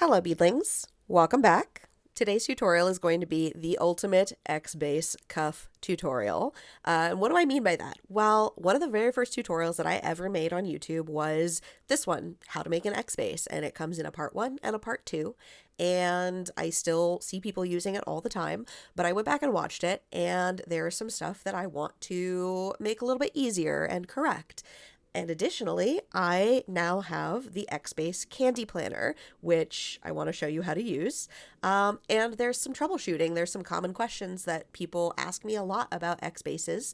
Hello beadlings, welcome back. Today's tutorial is going to be the ultimate X-base cuff tutorial. And what do I mean by that? Well, one of the very first tutorials that I ever made on YouTube was this one, how to make an X-base, and it comes in a part 1 and a part 2. And I still see people using it all the time, but I went back and watched it, and there's some stuff that I want to make a little bit easier and correct. And additionally, I now have the X-base Kandi planner, which I want to show you how to use. And there's some troubleshooting. There's some common questions that people ask me a lot about X-bases.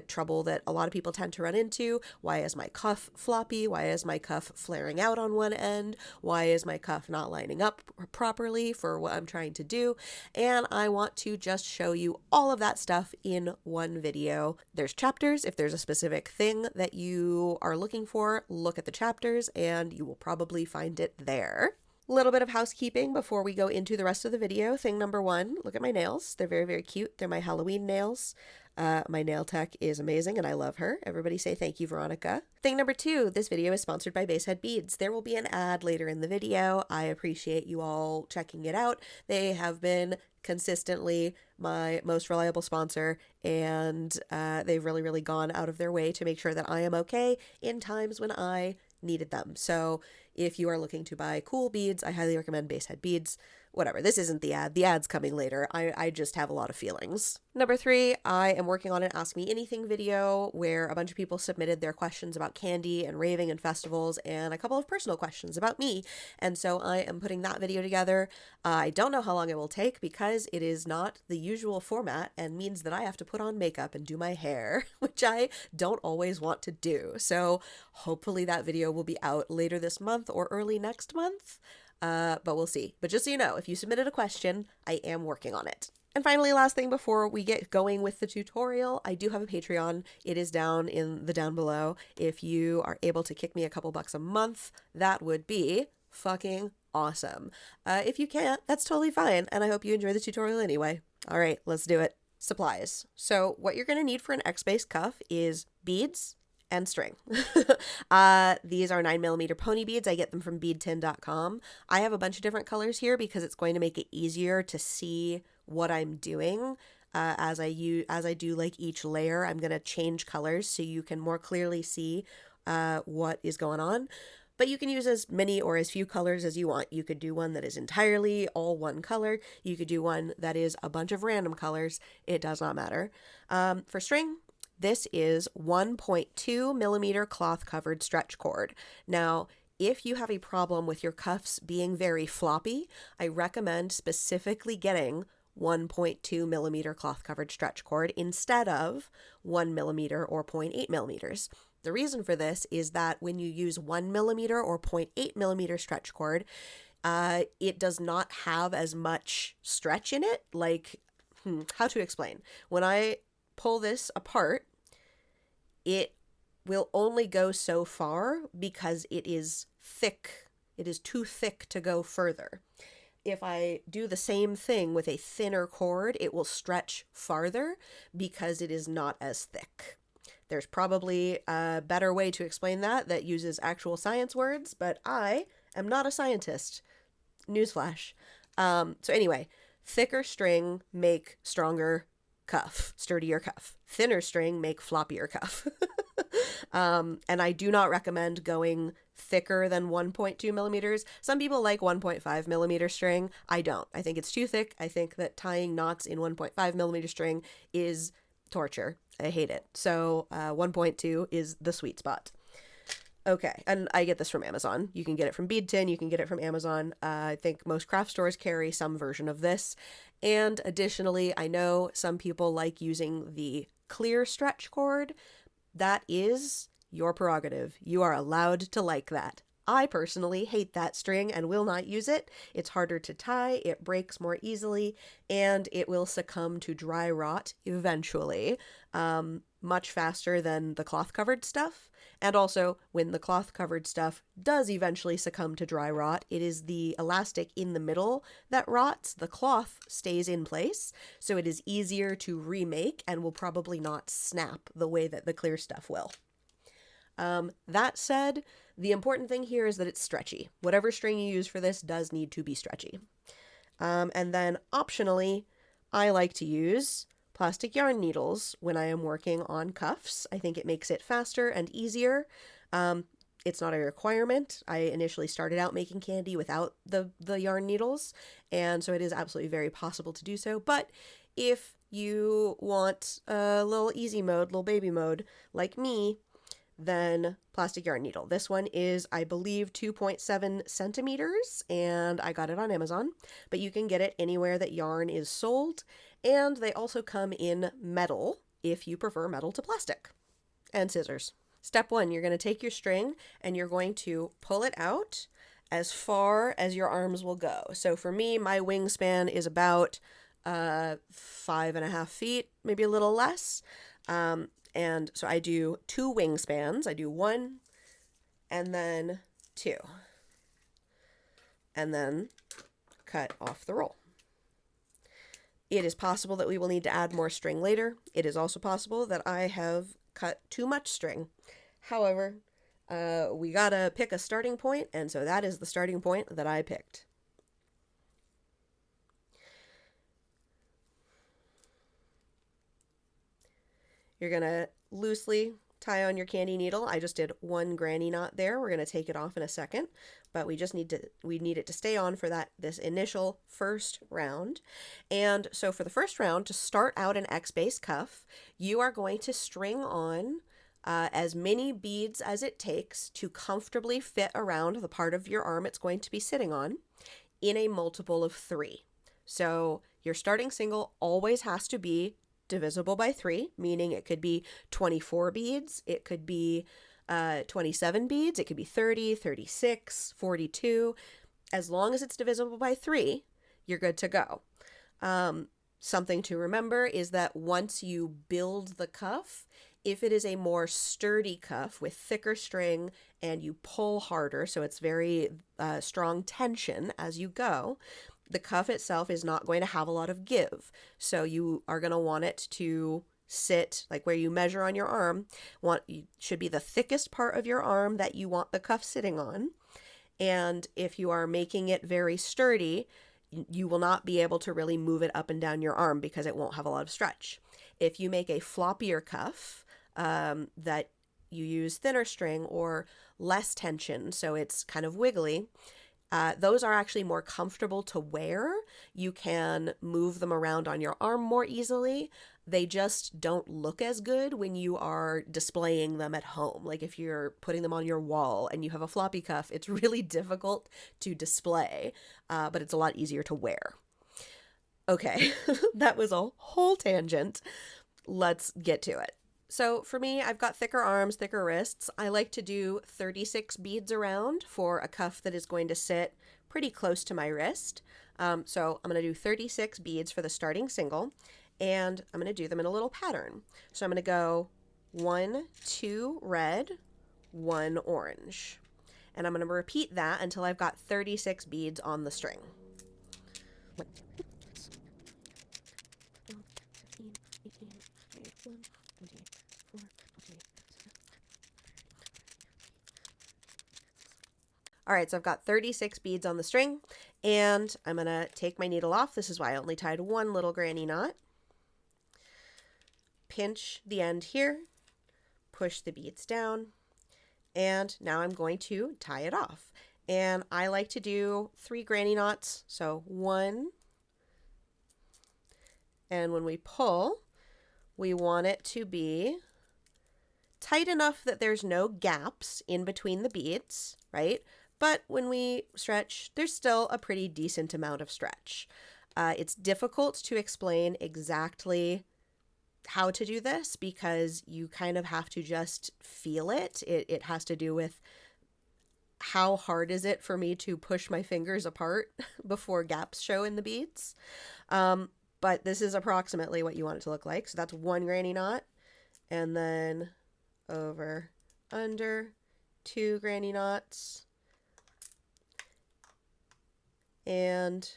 Trouble that a lot of people tend to run into. Why is my cuff floppy? Why is my cuff flaring out on one end? Why is my cuff not lining up properly for what I'm trying to do? And I want to just show you all of that stuff in one video. There's chapters. If there's a specific thing that you are looking for, look at the chapters and you will probably find it there. Little bit of housekeeping before we go into the rest of the video. Thing number 1, look at my nails. They're very, very cute. They're my Halloween nails. My nail tech is amazing and I love her. Everybody say thank you, Veronica. Thing number 2, this video is sponsored by Basehead Beads. There will be an ad later in the video. I appreciate you all checking it out. They have been consistently my most reliable sponsor, and they've really, really gone out of their way to make sure that I am okay in times when I needed them. So if you are looking to buy cool beads, I highly recommend Basehead Beads. Whatever, this isn't the ad. The ad's coming later. I just have a lot of feelings. Number 3, I am working on an Ask Me Anything video where a bunch of people submitted their questions about Kandi and raving and festivals and a couple of personal questions about me. And so I am putting that video together. I don't know how long it will take because it is not the usual format and means that I have to put on makeup and do my hair, which I don't always want to do. So hopefully that video will be out later this month or early next month. But we'll see. But just so you know, if you submitted a question, I am working on it. And finally, last thing before we get going with the tutorial, I do have a Patreon. It is down below. If you are able to kick me a couple bucks a month, that would be fucking awesome. If you can't, that's totally fine. And I hope you enjoy the tutorial anyway. All right, let's do it. Supplies. So what you're going to need for an X-base cuff is beads and string. These are 9mm pony beads. I get them from beadtin.com. I have a bunch of different colors here because it's going to make it easier to see what I'm doing. As I do like each layer, I'm going to change colors so you can more clearly see what is going on. But you can use as many or as few colors as you want. You could do one that is entirely all one color. You could do one that is a bunch of random colors. It does not matter. For string, this is 1.2mm cloth covered stretch cord. Now, if you have a problem with your cuffs being very floppy, I recommend specifically getting 1.2mm cloth covered stretch cord instead of 1mm or 0.8mm. The reason for this is that when you use 1mm or 0.8mm stretch cord, it does not have as much stretch in it. Like, how to explain? When I pull this apart, it will only go so far because it is thick. It is too thick to go further. If I do the same thing with a thinner cord, it will stretch farther because it is not as thick. There's probably a better way to explain that uses actual science words, but I am not a scientist. Newsflash. So anyway, thicker string make stronger cuff, sturdier cuff. Thinner string make floppier cuff. And I do not recommend going thicker than 1.2mm. Some people like 1.5mm string. I don't. I think it's too thick. I think that tying knots in 1.5mm string is torture. I hate it. So 1.2 is the sweet spot. Okay, and I get this from Amazon. You can get it from Beadtin, you can get it from Amazon. I think most craft stores carry some version of this. And additionally, I know some people like using the clear stretch cord. That is your prerogative. You are allowed to like that. I personally hate that string and will not use it. It's harder to tie, it breaks more easily, and it will succumb to dry rot eventually, much faster than the cloth-covered stuff. And also, when the cloth-covered stuff does eventually succumb to dry rot, it is the elastic in the middle that rots. The cloth stays in place, so it is easier to remake and will probably not snap the way that the clear stuff will. That said, The important thing here is that it's stretchy. Whatever string you use for this does need to be stretchy. And then optionally, I like to use plastic yarn needles when I am working on cuffs. I think it makes it faster and easier. It's not a requirement. I initially started out making Kandi without the yarn needles, and so it is absolutely very possible to do so. But if you want a little easy mode, little baby mode, like me, then plastic yarn needle. This one is, I believe, 2.7 centimeters, and I got it on Amazon, but you can get it anywhere that yarn is sold, and they also come in metal if you prefer metal to plastic, and scissors. Step one, you're going to take your string and you're going to pull it out as far as your arms will go. So for me, my wingspan is about 5.5 feet, maybe a little less. And so I do 2 wingspans. I do 1 and then 2. And then cut off the roll. It is possible that we will need to add more string later. It is also possible that I have cut too much string. However, we gotta pick a starting point, and so that is the starting point that I picked. You're gonna loosely tie on your Kandi needle. I just did 1 granny knot there. We're gonna take it off in a second, but we need it to stay on for this initial first round. And so for the first round, to start out an X-base cuff, you are going to string on as many beads as it takes to comfortably fit around the part of your arm it's going to be sitting on in a multiple of 3. So your starting single always has to be divisible by 3, meaning it could be 24 beads, it could be 27 beads, it could be 30, 36, 42. As long as it's divisible by 3, you're good to go. Something to remember is that once you build the cuff, if it is a more sturdy cuff with thicker string and you pull harder, so it's very strong tension as you go, the cuff itself is not going to have a lot of give. So you are going to want it to sit, like where you measure on your arm, should be the thickest part of your arm that you want the cuff sitting on. And if you are making it very sturdy, you will not be able to really move it up and down your arm because it won't have a lot of stretch. If you make a floppier cuff, that you use thinner string or less tension, so it's kind of wiggly, those are actually more comfortable to wear. You can move them around on your arm more easily. They just don't look as good when you are displaying them at home. Like if you're putting them on your wall and you have a floppy cuff, it's really difficult to display, but it's a lot easier to wear. Okay, that was a whole tangent. Let's get to it. So for me, I've got thicker arms, thicker wrists. I like to do 36 beads around for a cuff that is going to sit pretty close to my wrist. So I'm going to do 36 beads for the starting single, and I'm going to do them in a little pattern. So I'm going to go 1, 2 red, 1 orange. And I'm going to repeat that until I've got 36 beads on the string. All right, so I've got 36 beads on the string, and I'm going to take my needle off. This is why I only tied 1 little granny knot. Pinch the end here, push the beads down, and now I'm going to tie it off. And I like to do 3 granny knots, so 1, and when we pull, we want it to be tight enough that there's no gaps in between the beads, right? But when we stretch, there's still a pretty decent amount of stretch. It's difficult to explain exactly how to do this because you kind of have to just feel it. It has to do with how hard is it for me to push my fingers apart before gaps show in the beads. But this is approximately what you want it to look like. So that's 1 granny knot, and then over, under, 2 granny knots, and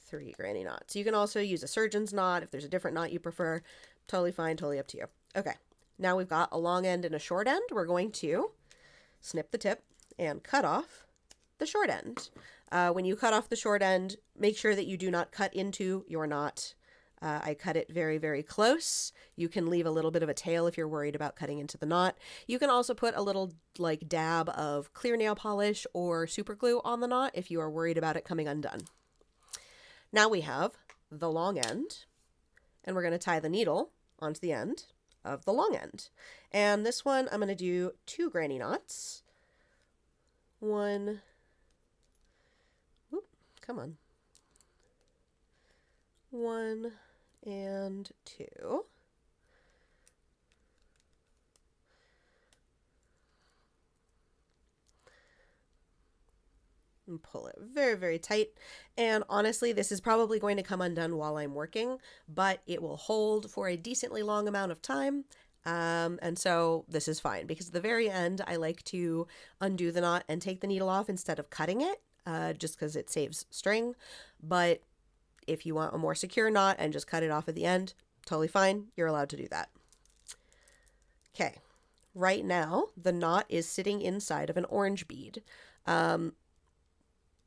3 granny knots. You can also use a surgeon's knot if there's a different knot you prefer. Totally fine, totally up to you. Okay, now we've got a long end and a short end. We're going to snip the tip and cut off the short end. When you cut off the short end, make sure that you do not cut into your knot. I cut it very, very close. You can leave a little bit of a tail if you're worried about cutting into the knot. You can also put a little like dab of clear nail polish or super glue on the knot if you are worried about it coming undone. Now we have the long end, and we're going to tie the needle onto the end of the long end. And this one, I'm going to do 2 granny knots. One, whoop, come on. 1 and 2. And pull it very, very tight. And honestly, this is probably going to come undone while I'm working, but it will hold for a decently long amount of time. And so this is fine, because at the very end, I like to undo the knot and take the needle off instead of cutting it, just because it saves string. But if you want a more secure knot and just cut it off at the end, totally fine. You're allowed to do that. Okay. Right now, the knot is sitting inside of an orange bead.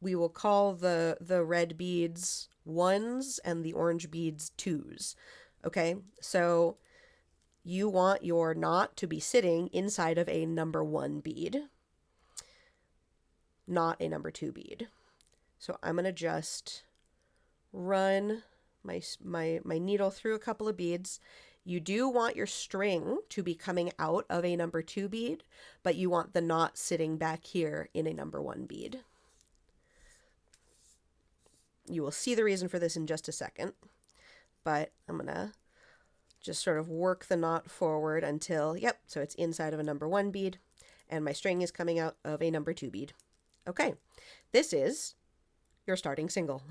We will call the red beads 1s and the orange beads 2s. Okay, so you want your knot to be sitting inside of a number 1 bead, not a number 2 bead. So I'm going to just run my needle through a couple of beads. You do want your string to be coming out of a number 2 bead, but you want the knot sitting back here in a number 1 bead. You will see the reason for this in just a second, but I'm going to just sort of work the knot forward until, yep, so it's inside of a number 1 bead, and my string is coming out of a number 2 bead. Okay, this is your starting single.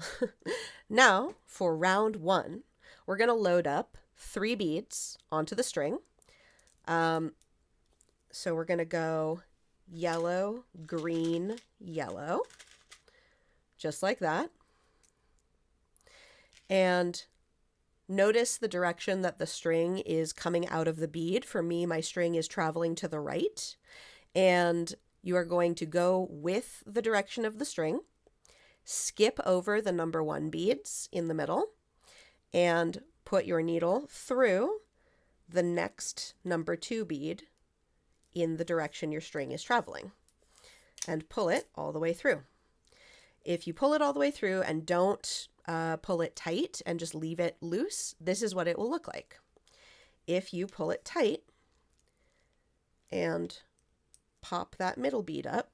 Now, for round 1, we're going to load up 3 beads onto the string. So we're going to go yellow, green, yellow, just like that. And notice the direction that the string is coming out of the bead. For me, my string is traveling to the right, and you are going to go with the direction of the string, skip over the number 1 beads in the middle, and put your needle through the next number 2 bead in the direction your string is traveling, and pull it all the way through. If you pull it all the way through and don't pull it tight and just leave it loose, this is what it will look like. If you pull it tight and pop that middle bead up,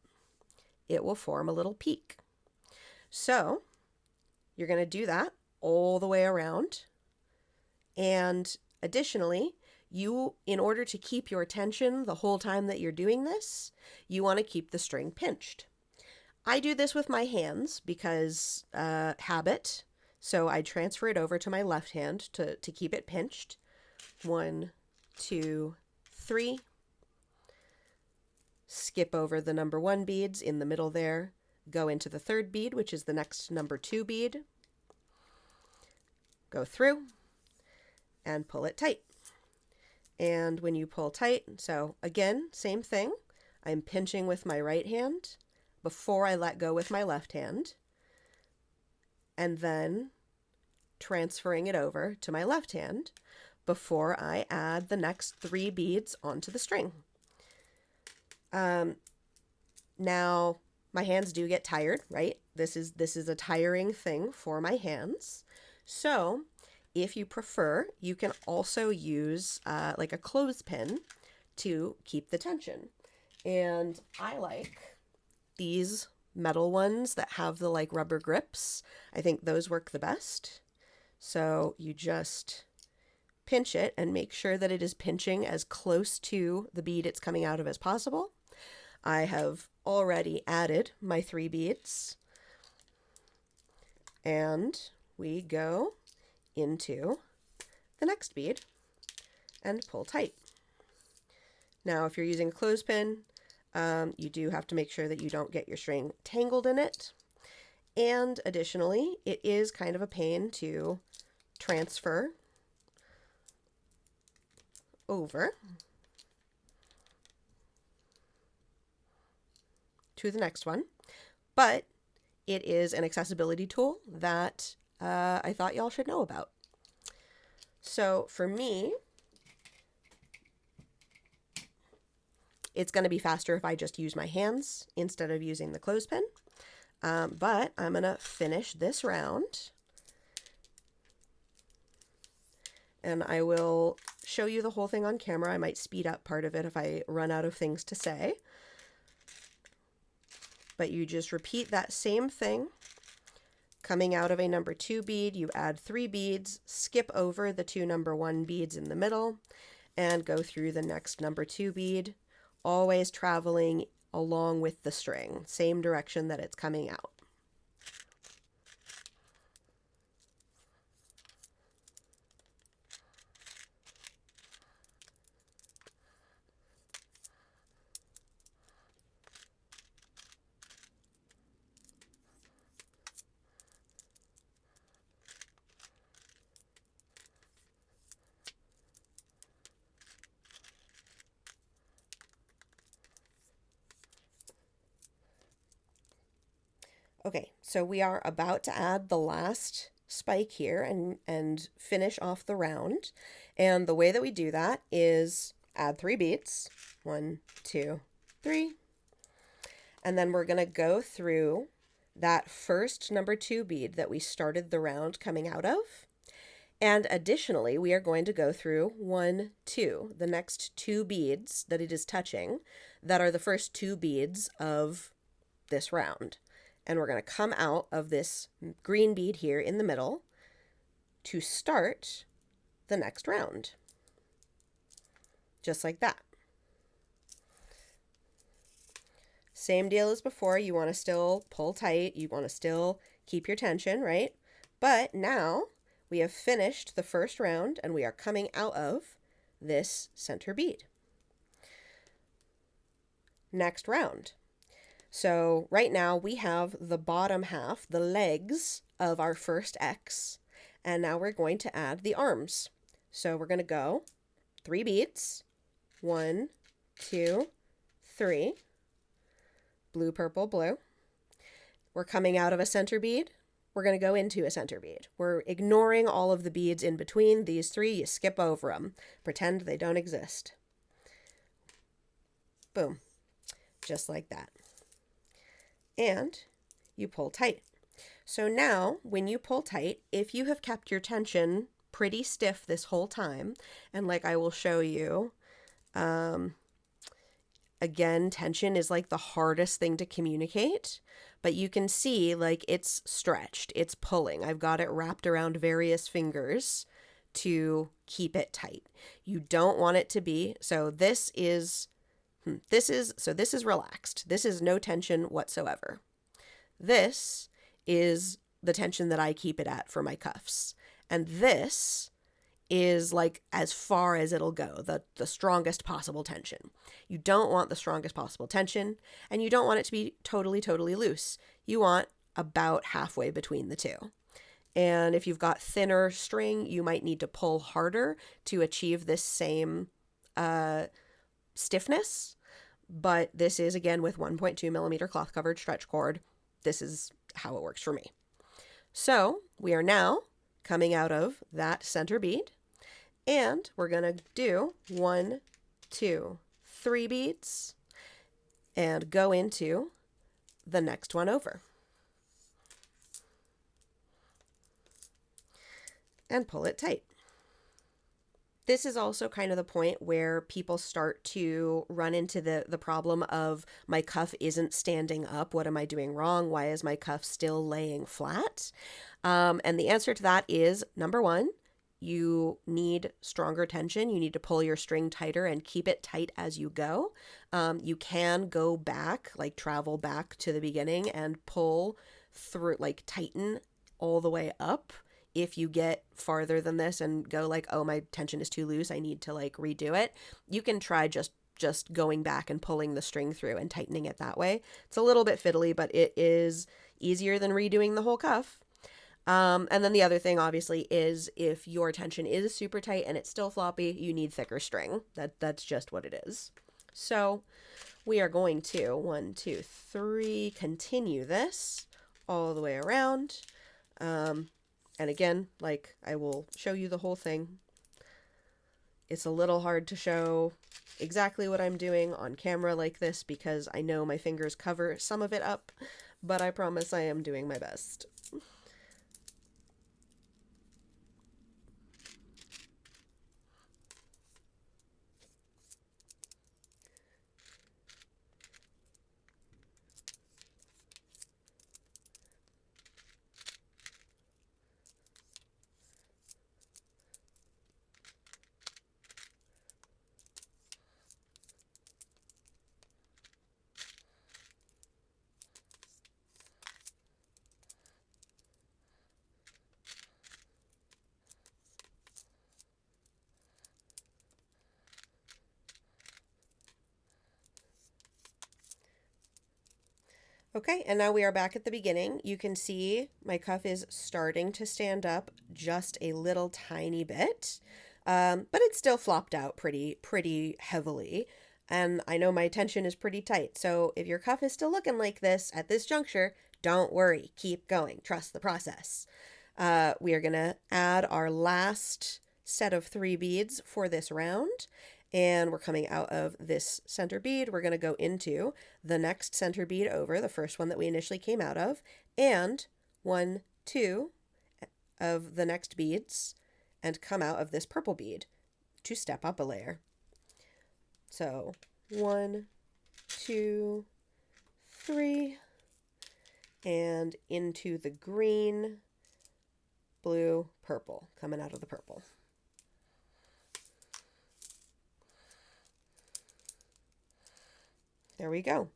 it will form a little peak. So you're going to do that all the way around. And additionally, in order to keep your tension the whole time that you're doing this, you want to keep the string pinched. I do this with my hands because habit, so I transfer it over to my left hand to keep it pinched. 1, 2, 3. Skip over the number 1 beads in the middle there. Go into the 3rd bead, which is the next number 2 bead. Go through and pull it tight. And when you pull tight, so again, same thing. I'm pinching with my right hand before I let go with my left hand, and then transferring it over to my left hand before I add the next 3 beads onto the string. Now, my hands do get tired, right? This is a tiring thing for my hands. So if you prefer, you can also use like a clothespin to keep the tension. And I like these metal ones that have the like rubber grips. I think those work the best. So you just pinch it and make sure that it is pinching as close to the bead it's coming out of as possible. I have already added my 3 beads, and we go into the next bead and pull tight. Now, if you're using a clothespin, you do have to make sure that you don't get your string tangled in it. And additionally, it is kind of a pain to transfer over. to the next one. But it is an accessibility tool that I thought y'all should know about. So for me, it's going to be faster if I just use my hands instead of using the clothespin. But I'm going to finish this round. And I will show you the whole thing on camera. I might speed up part of it if I run out of things to say. But you just repeat that same thing. Coming out of a number 2 bead, you add 3 beads, skip over the 2 number 1 beads in the middle, and go through the next number 2 bead, always traveling along with the string, same direction that it's coming out. Okay, so we are about to add the last spike here and finish off the round. And the way that we do that is add 3 beads. 1, 2, 3. And then we're going to go through that first number 2 bead that we started the round coming out of. And additionally, we are going to go through 1, 2, the next 2 beads that it is touching that are the first 2 beads of this round. And we're going to come out of this green bead here in the middle to start the next round. Just like that. Same deal as before. You want to still pull tight. You want to still keep your tension, right? But now we have finished the first round and we are coming out of this center bead. Next round. So right now we have the bottom half, the legs of our first X, and now we're going to add the arms. So we're going to go 3 beads, 1, 2, 3, blue, purple, blue. We're coming out of a center bead. We're going to go into a center bead. We're ignoring all of the beads in between these 3. You skip over them. Pretend they don't exist. Boom. Just like that. And you pull tight. So now when you pull tight, if you have kept your tension pretty stiff this whole time, and like I will show you, again, tension is like the hardest thing to communicate, but you can see like it's stretched, it's pulling. I've got it wrapped around various fingers to keep it tight. You don't want it to be, so this is relaxed. This is no tension whatsoever. This is the tension that I keep it at for my cuffs. And this is like as far as it'll go, the strongest possible tension. You don't want the strongest possible tension, and you don't want it to be totally, totally loose. You want about halfway between the two. And if you've got thinner string, you might need to pull harder to achieve this same stiffness. But this is, again, with 1.2 millimeter cloth covered stretch cord. This is how it works for me. So we are now coming out of that center bead, and we're going to do 1, 2, 3 beads and go into the next one over and pull it tight. This is also kind of the point where people start to run into the problem of my cuff isn't standing up. What am I doing wrong? Why is my cuff still laying flat? And the answer to that is, number 1, you need stronger tension. You need to pull your string tighter and keep it tight as you go. You can go back, like travel back to the beginning and pull through, like tighten all the way up. If you get farther than this and go like, oh, my tension is too loose, I need to like redo it, you can try just going back and pulling the string through and tightening it that way. It's a little bit fiddly, but it is easier than redoing the whole cuff. And then the other thing, obviously, is if your tension is super tight and it's still floppy, you need thicker string. That's just what it is. So we are going to 1, 2, 3 continue this all the way around. And again, like, I will show you the whole thing. It's a little hard to show exactly what I'm doing on camera like this because I know my fingers cover some of it up, but I promise I am doing my best. Okay, and now we are back at the beginning. You can see my cuff is starting to stand up just a little tiny bit, but it's still flopped out pretty heavily. And I know my tension is pretty tight. So if your cuff is still looking like this at this juncture, don't worry, keep going, trust the process. We are gonna add our last set of 3 beads for this round. And we're coming out of this center bead. We're going to go into the next center bead over, the first one that we initially came out of, and 1, 2 of the next beads, and come out of this purple bead to step up a layer. So 1, 2, 3, and into the green, blue, purple, coming out of the purple. There we go.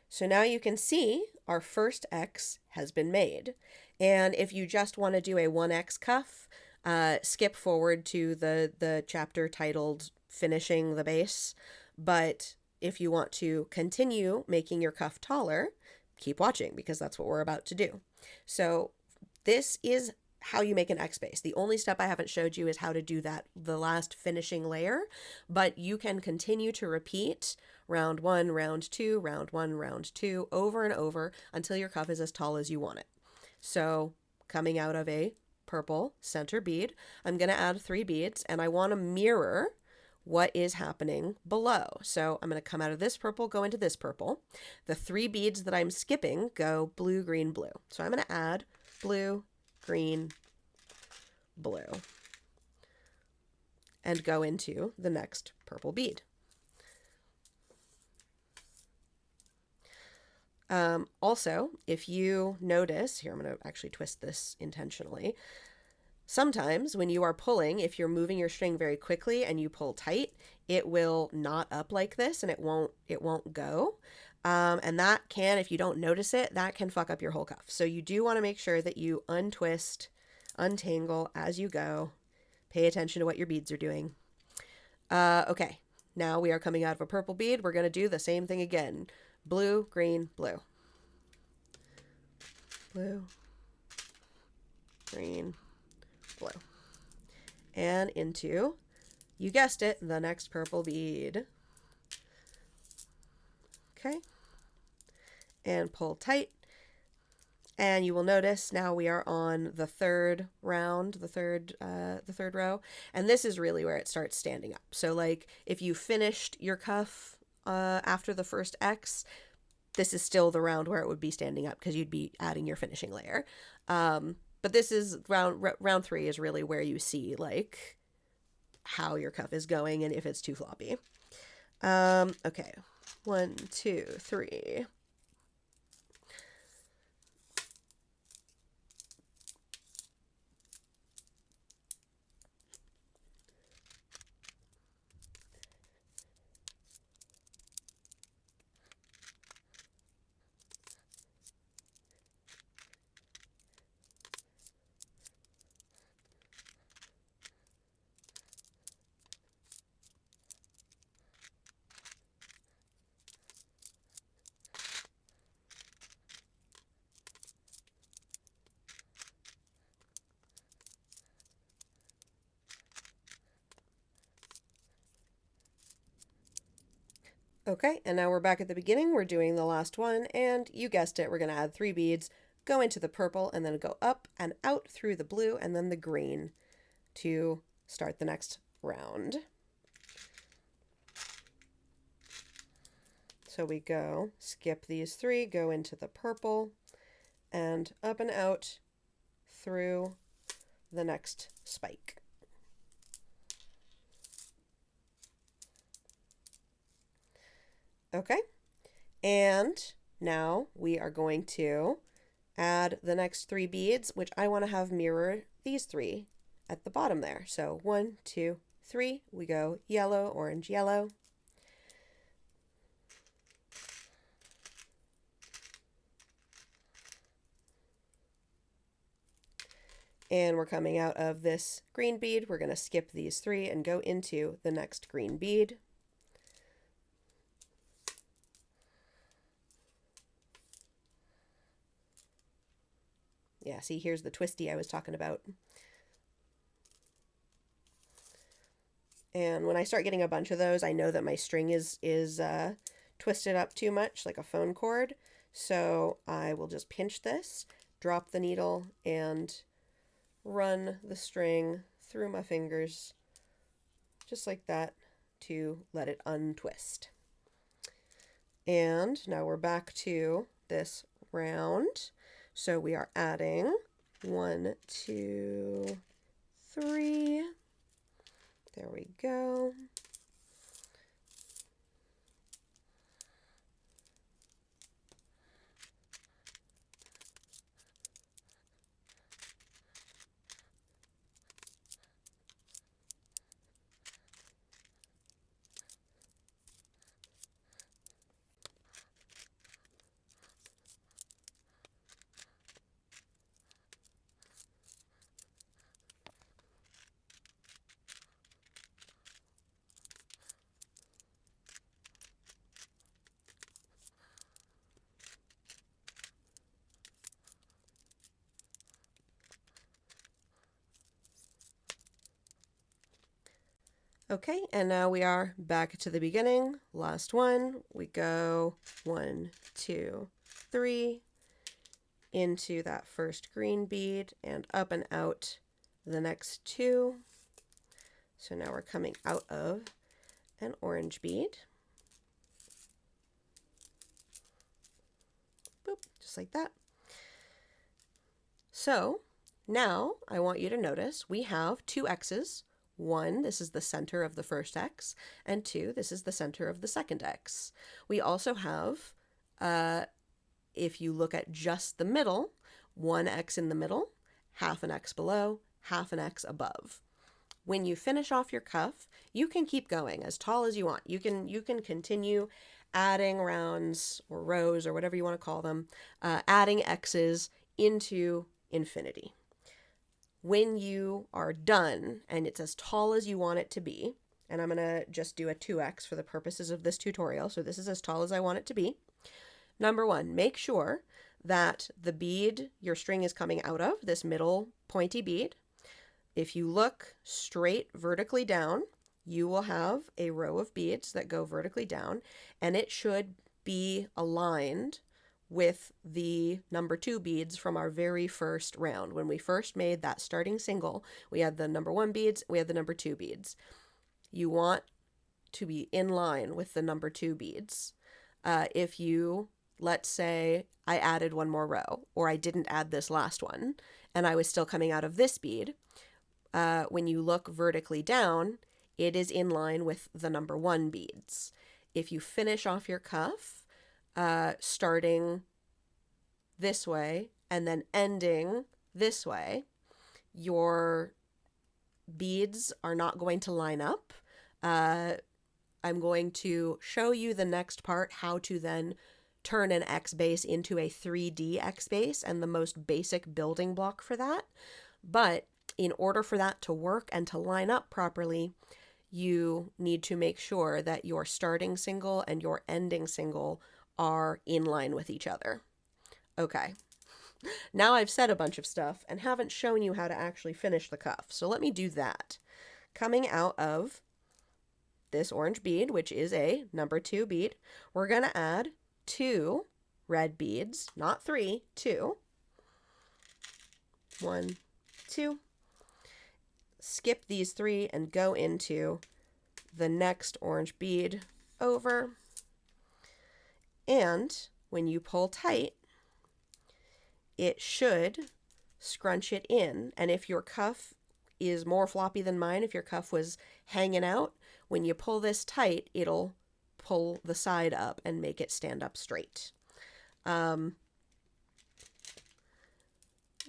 So now you can see our first X has been made. And if you just want to do a 1X cuff, skip forward to the chapter titled Finishing the Base. But if you want to continue making your cuff taller, keep watching because that's what we're about to do. So this is how you make an X base. The only step I haven't showed you is how to do that, the last finishing layer, but you can continue to repeat round 1, round 2, round 1, round 2, over and over until your cuff is as tall as you want it. So coming out of a purple center bead, I'm going to add 3 beads and I want to mirror what is happening below. So I'm going to come out of this purple, go into this purple. The 3 beads that I'm skipping go blue, green, blue. So I'm going to add blue, green, blue, and go into the next purple bead. Also, if you notice, here I'm going to actually twist this intentionally. Sometimes when you are pulling, if you're moving your string very quickly and you pull tight, it will knot up like this and it won't go. And that can, if you don't notice it, that can fuck up your whole cuff. So you do want to make sure that you untwist, untangle as you go. Pay attention to what your beads are doing. Okay, now we are coming out of a purple bead. We're going to do the same thing again. Blue, green, blue. Blue, green, blue. And into, you guessed it, the next purple bead. Okay. And pull tight. And you will notice now we are on the third round, the third row. And this is really where it starts standing up. So like if you finished your cuff after the first X, this is still the round where it would be standing up because you'd be adding your finishing layer. But this is round 3 is really where you see like how your cuff is going and if it's too floppy. Okay, 1, 2, 3. Okay, and now we're back at the beginning. We're doing the last one, and you guessed it, we're going to add 3 beads, go into the purple, and then go up and out through the blue and then the green to start the next round. So we go, skip these 3, go into the purple, and up and out through the next spike. Okay, and now we are going to add the next 3 beads, which I want to have mirror these 3 at the bottom there. So 1, 2, 3, we go yellow, orange, yellow. And we're coming out of this green bead. We're going to skip these 3 and go into the next green bead. Yeah, see, here's the twisty I was talking about. And when I start getting a bunch of those, I know that my string is twisted up too much, like a phone cord. So I will just pinch this, drop the needle, and run the string through my fingers, just like that, to let it untwist. And now we're back to this round. So we are adding 1, 2, 3. There we go. Okay, and now we are back to the beginning. Last one. We go 1, 2, 3 into that first green bead and up and out the next 2. So now we're coming out of an orange bead. Boop, just like that. So now I want you to notice we have 2 X's. 1, this is the center of the first X, and 2, this is the center of the second X. We also have, if you look at just the middle, 1 X in the middle, half an X below, half an X above. When you finish off your cuff, you can keep going as tall as you want. You can continue adding rounds or rows or whatever you want to call them, adding X's into infinity. When you are done and it's as tall as you want it to be, and I'm going to just do a 2x for the purposes of this tutorial, so this is as tall as I want it to be. Number 1, make sure that the bead your string is coming out of, this middle pointy bead, if you look straight vertically down, you will have a row of beads that go vertically down, and it should be aligned with the number 2 beads from our very first round. When we first made that starting single, we had the number 1 beads, we had the number 2 beads. You want to be in line with the number 2 beads. If you, let's say, I added one more row, or I didn't add this last one, and I was still coming out of this bead, when you look vertically down, it is in line with the number 1 beads. If you finish off your cuff, starting this way and then ending this way, your beads are not going to line up. I'm going to show you the next part how to then turn an X base into a 3D X base and the most basic building block for that. But in order for that to work and to line up properly, you need to make sure that your starting single and your ending single are in line with each other. Okay, now I've said a bunch of stuff and haven't shown you how to actually finish the cuff, so let me do that. Coming out of this orange bead, which is a number 2 bead, we're going to add 2 red beads, not 3, 2. 1, 2. Skip these 3 and go into the next orange bead over. And when you pull tight, it should scrunch it in. And if your cuff is more floppy than mine, if your cuff was hanging out, when you pull this tight, it'll pull the side up and make it stand up straight.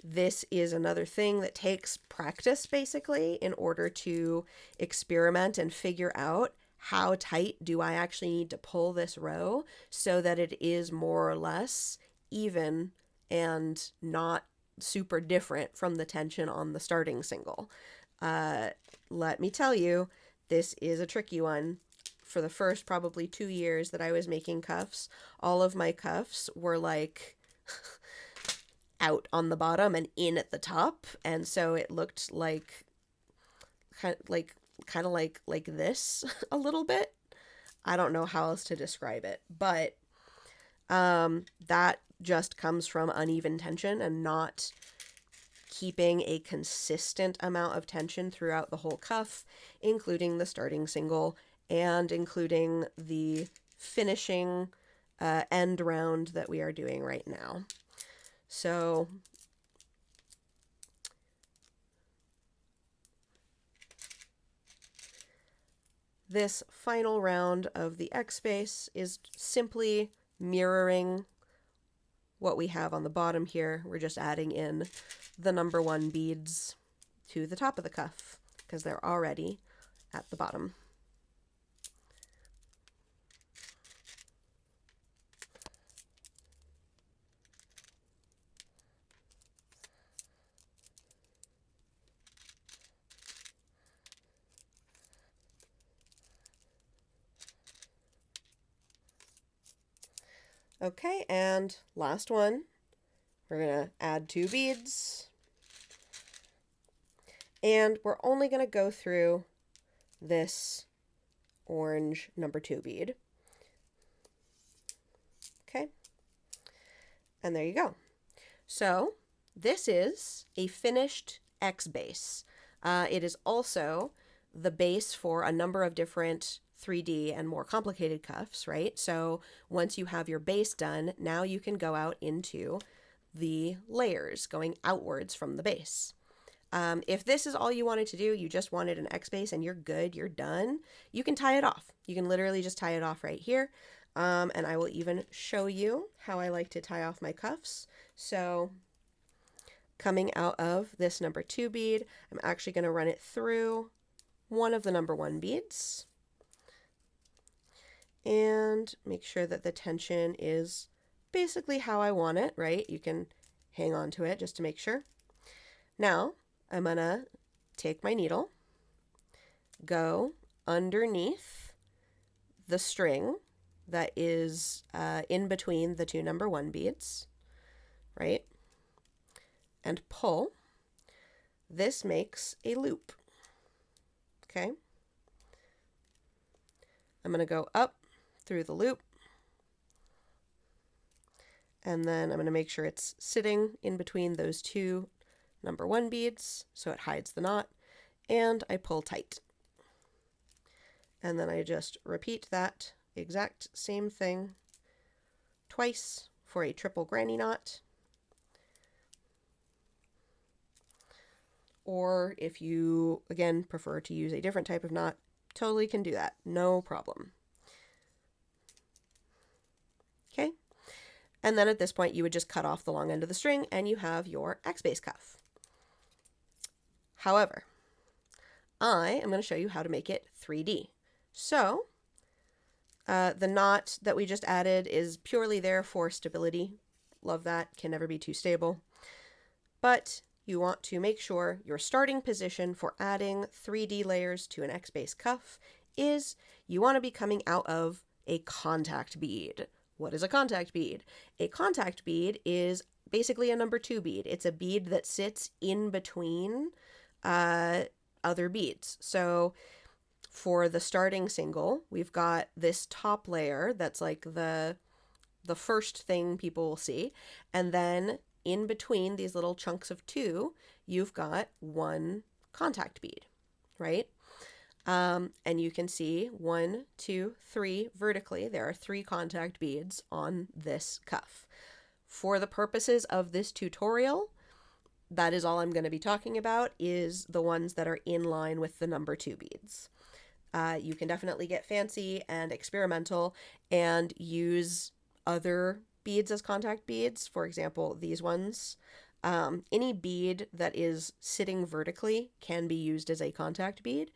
This is another thing that takes practice, basically, in order to experiment and figure out how tight do I actually need to pull this row so that it is more or less even and not super different from the tension on the starting single. Let me tell you, this is a tricky one. For the first probably 2 years that I was making cuffs, all of my cuffs were like out on the bottom and in at the top, and so it looked like kind of like this a little bit. I don't know how else to describe it, but that just comes from uneven tension and not keeping a consistent amount of tension throughout the whole cuff, including the starting single and including the finishing end round that we are doing right now. So this final round of the X base is simply mirroring what we have on the bottom here. We're just adding in the number 1 beads to the top of the cuff because they're already at the bottom. Okay, and last one, we're going to add 2 beads, and we're only going to go through this orange number 2 bead. Okay, and there you go. So this is a finished X base. It is also the base for a number of different 3D and more complicated cuffs, right? So once you have your base done, now you can go out into the layers going outwards from the base. If this is all you wanted to do, you just wanted an X base and you're good, you're done, you can tie it off. You can literally just tie it off right here. And I will even show you how I like to tie off my cuffs. So coming out of this number 2 bead, I'm actually going to run it through one of the number 1 beads and make sure that the tension is basically how I want it, right? You can hang on to it just to make sure. Now I'm gonna take my needle, go underneath the string that is in between the 2 number 1 beads, right? And pull. This makes a loop. Okay. I'm going to go up through the loop, and then I'm going to make sure it's sitting in between those 2 number 1 beads so it hides the knot, and I pull tight. And then I just repeat that exact same thing twice for a triple granny knot. Or if you, again, prefer to use a different type of knot, totally can do that, no problem. Okay, and then at this point you would just cut off the long end of the string and you have your X-base cuff. However, I am going to show you how to make it 3D. So the knot that we just added is purely there for stability. Love that, can never be too stable. But you want to make sure your starting position for adding 3D layers to an X-base cuff is you want to be coming out of a contact bead. What is a contact bead? A contact bead is basically a number 2 bead. It's a bead that sits in between other beads. So For the starting single, we've got this top layer that's like the first thing people will see, and then in between these little chunks of two, you've got one contact bead, right? And you can see 1, 2, 3 vertically. There are 3 contact beads on this cuff. For the purposes of this tutorial, that is all I'm going to be talking about, is the ones that are in line with the number 2 beads. You can definitely get fancy and experimental and use other beads as contact beads. For example, these ones. Any bead that is sitting vertically can be used as a contact bead.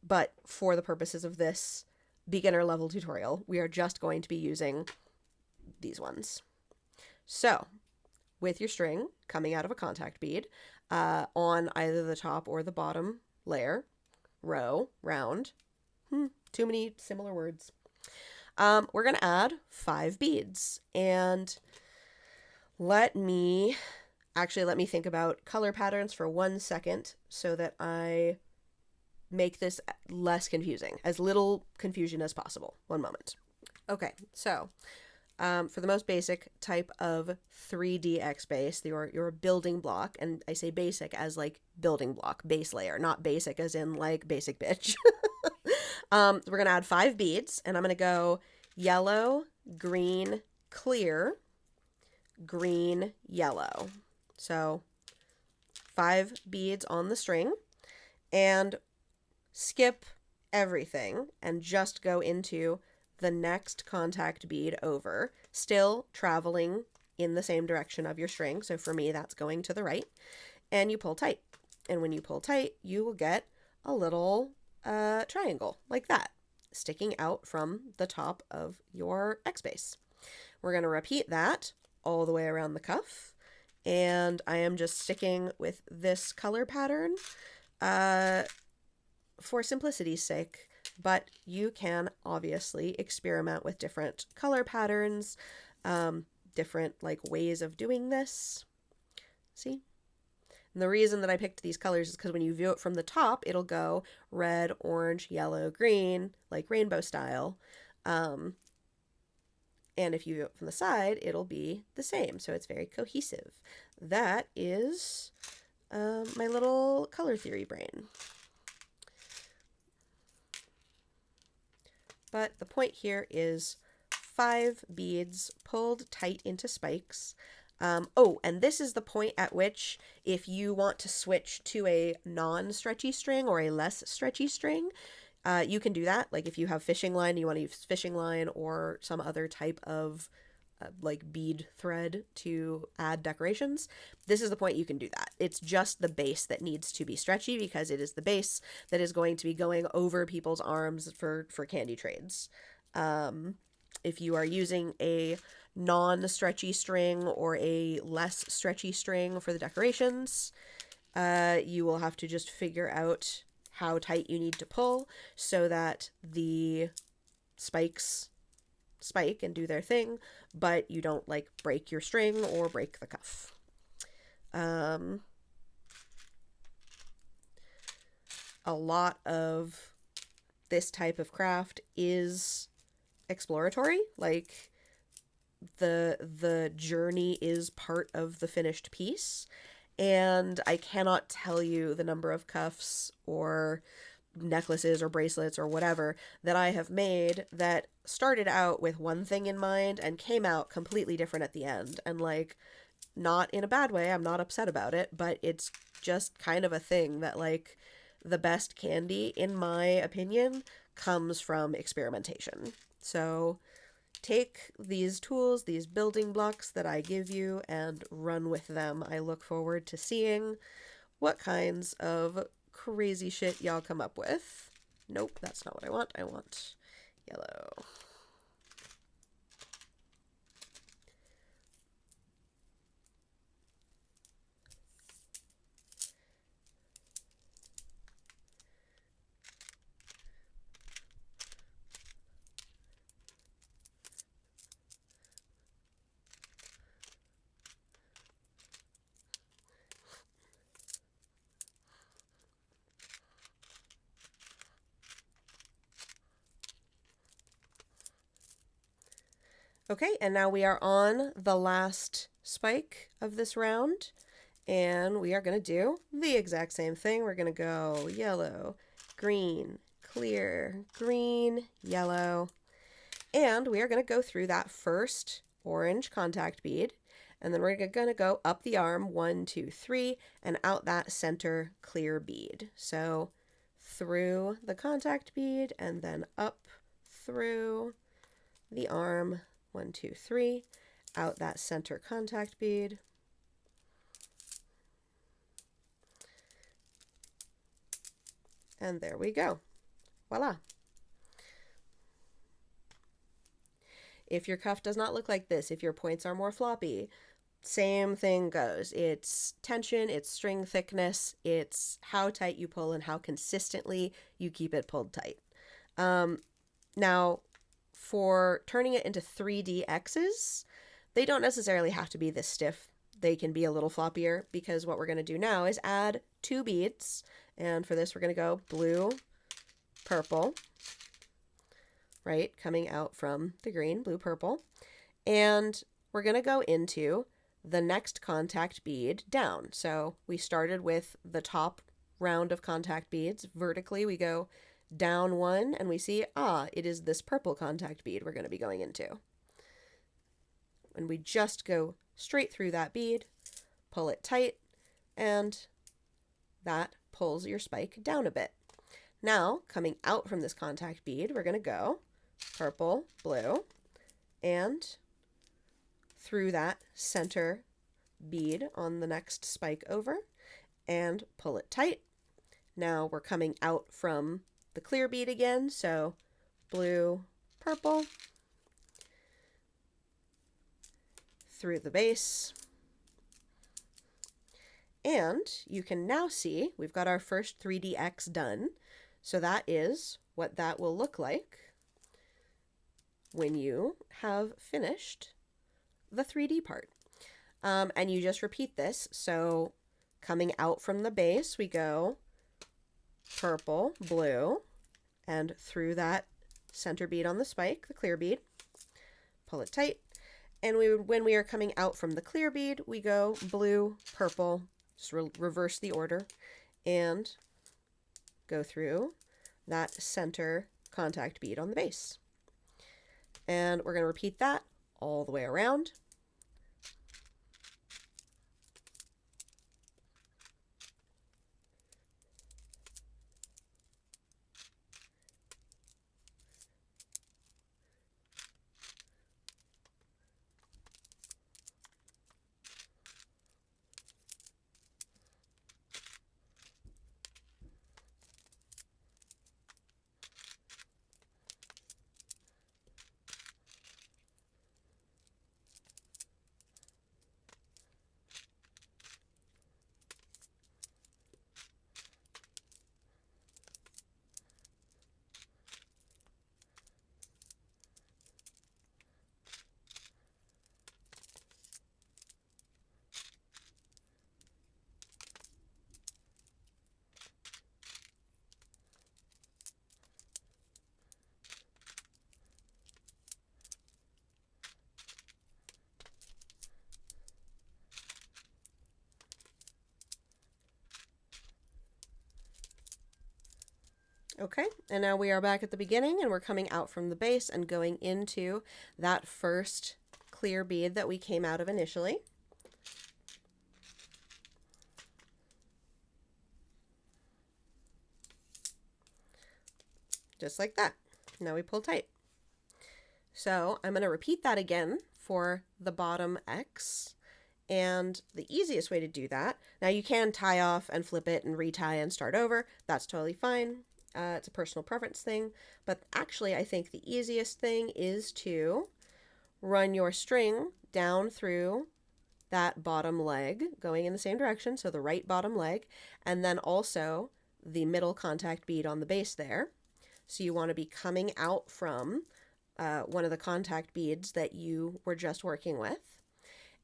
But for the purposes of this beginner level tutorial, we are just going to be using these ones. So, with your string coming out of a contact bead on either the top or the bottom layer, row, round, too many similar words. We're going to add 5 beads. And let me think about color patterns for 1 second so that I make this less confusing, as little confusion as possible. 1 moment. Okay, so for the most basic type of 3D X base, your building block, and I say basic as like building block, base layer, not basic as in like basic bitch. We're going to add 5 beads, and I'm going to go yellow, green, clear, green, yellow. So 5 beads on the string, and skip everything and just go into the next contact bead over, still traveling in the same direction of your string. So for me, that's going to the right, and you pull tight. And when you pull tight, you will get a little triangle like that, sticking out from the top of your X base. We're going to repeat that all the way around the cuff, and I am just sticking with this color pattern for simplicity's sake, but you can obviously experiment with different color patterns, different like ways of doing this. See? And the reason that I picked these colors is because when you view it from the top, it'll go red, orange, yellow, green, like rainbow style. And if you view it from the side, it'll be the same. So it's very cohesive. That is my little color theory brain. But the point here is 5 beads pulled tight into spikes. And this is the point at which, if you want to switch to a non-stretchy string or a less stretchy string, you can do that. Like if you have fishing line, you want to use fishing line or some other type of like bead thread to add decorations. This is the point you can do that. It's just the base that needs to be stretchy because it is the base that is going to be going over people's arms for candy trades. If you are using a non-stretchy string or a less stretchy string for the decorations, you will have to just figure out how tight you need to pull so that the spikes spike and do their thing, but you don't like break your string or break the cuff. A lot of this type of craft is exploratory, like the journey is part of the finished piece, and I cannot tell you the number of cuffs or necklaces or bracelets or whatever that I have made that started out with one thing in mind and came out completely different at the end. And like, not in a bad way, I'm not upset about it, but it's just kind of a thing that like the best candy, in my opinion, comes from experimentation. So take these tools, these building blocks that I give you, and run with them. I look forward to seeing what kinds of crazy shit y'all come up with. Nope, that's not what I want. I want yellow. Okay, and now we are on the last spike of this round, and we are going to do the exact same thing. We're going to go yellow, green, clear, green, yellow, and we are going to go through that first orange contact bead, and then we're going to go up the arm, 1, 2, 3, and out that center clear bead. So through the contact bead and then up through the arm, 1, 2, 3, out that center contact bead. And there we go. Voila. If your cuff does not look like this, if your points are more floppy, same thing goes. It's tension, it's string thickness, it's how tight you pull and how consistently you keep it pulled tight. Now, for turning it into 3D X's, they don't necessarily have to be this stiff. They can be a little floppier, because what we're going to do now is add 2 beads. And for this, we're going to go blue, purple, right, coming out from the green, blue, purple. And we're going to go into the next contact bead down. So we started with the top round of contact beads. Vertically, we go down 1, and we see, it is this purple contact bead we're going to be going into. And we just go straight through that bead, pull it tight, and that pulls your spike down a bit. Now, coming out from this contact bead, we're going to go purple, blue, and through that center bead on the next spike over, and pull it tight. Now we're coming out from the clear bead again, so blue, purple, through the base. And you can now see we've got our first 3DX done. So that is what that will look like when you have finished the 3D part. And you just repeat this. So coming out from the base, we go purple, blue, and through that center bead on the spike, the clear bead, pull it tight. And when we are coming out from the clear bead, we go blue, purple, just reverse the order, and go through that center contact bead on the base. And we're going to repeat that all the way around. Okay, and now we are back at the beginning, and we're coming out from the base and going into that first clear bead that we came out of initially. Just like that. Now we pull tight. So I'm going to repeat that again for the bottom X. And the easiest way to do that, now you can tie off and flip it and retie and start over. That's totally fine. It's a personal preference thing. But actually, I think the easiest thing is to run your string down through that bottom leg, going in the same direction, so the right bottom leg, and then also the middle contact bead on the base there. So you want to be coming out from one of the contact beads that you were just working with.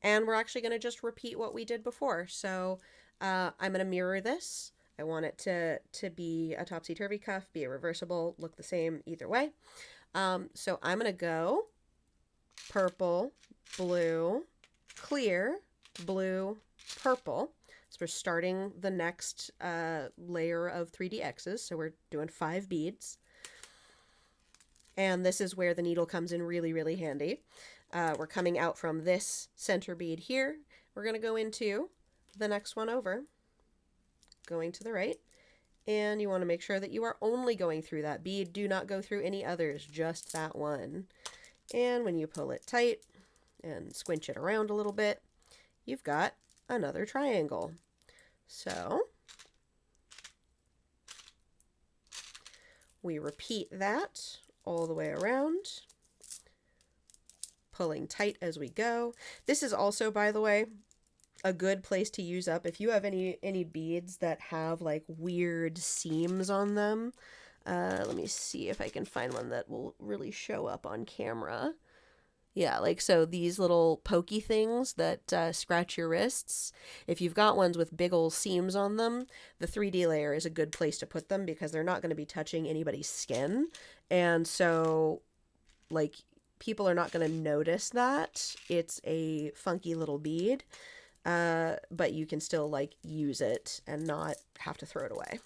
And we're actually going to just repeat what we did before. So I'm going to mirror this. I want it to be a topsy-turvy cuff, be a reversible, look the same either way. So I'm going to go purple, blue, clear, blue, purple. So we're starting the next layer of 3D X's. So we're doing 5 beads. And this is where the needle comes in really, really handy. We're coming out from this center bead here. We're going to go into the next one over, going to the right. And you want to make sure that you are only going through that bead. Do not go through any others, just that one. And when you pull it tight and squinch it around a little bit, you've got another triangle. So we repeat that all the way around, pulling tight as we go. This is also, by the way, a good place to use up if you have any beads that have like weird seams on them. Let me see if I can find one that will really show up on camera. Yeah, like so these little pokey things that scratch your wrists. If you've got ones with big old seams on them, the 3D layer is a good place to put them because they're not going to be touching anybody's skin. And so, like, people are not going to notice that it's a funky little bead, but you can still, like, use it and not have to throw it away.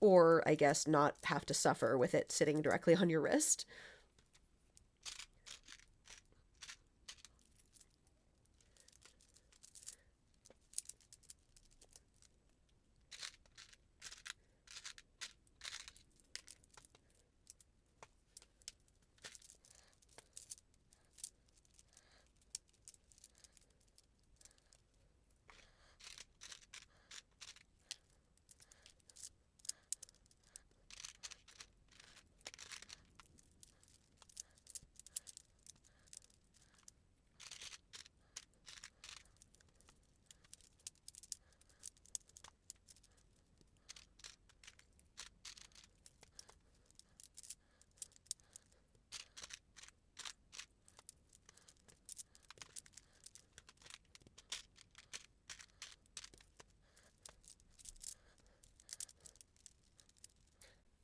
Or, I guess, not have to suffer with it sitting directly on your wrist.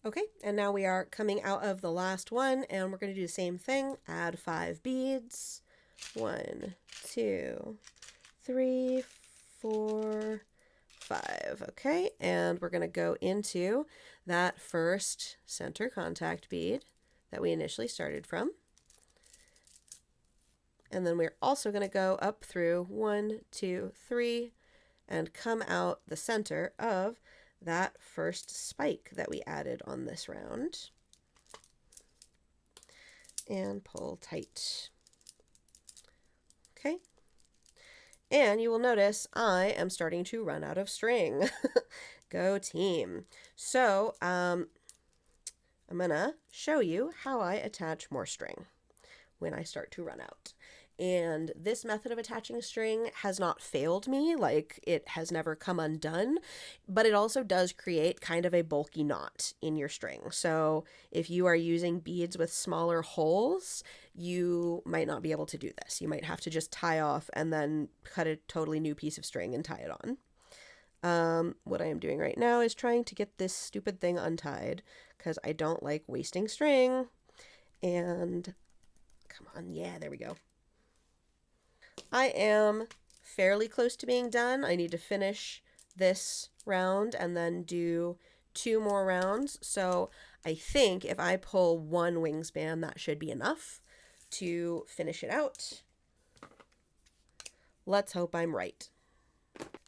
Okay, and now we are coming out of the last one, and we're going to do the same thing. Add 5 beads. 1, 2, 3, 4, 5. Okay, and we're going to go into that first center contact bead that we initially started from. And then we're also going to go up through 1, 2, 3, and come out the center of that first spike that we added on this round. And pull tight. Okay. And you will notice I am starting to run out of string. Go team. So I'm going to show you how I attach more string when I start to run out. And this method of attaching a string has not failed me, like it has never come undone, but it also does create kind of a bulky knot in your string. So if you are using beads with smaller holes, you might not be able to do this. You might have to just tie off and then cut a totally new piece of string and tie it on. What I am doing right now is trying to get this stupid thing untied because I don't like wasting string. And come on, yeah, there we go. I am fairly close to being done. I need to finish this round and then do 2 more rounds. So I think if I pull 1 wingspan, that should be enough to finish it out. Let's hope I'm right.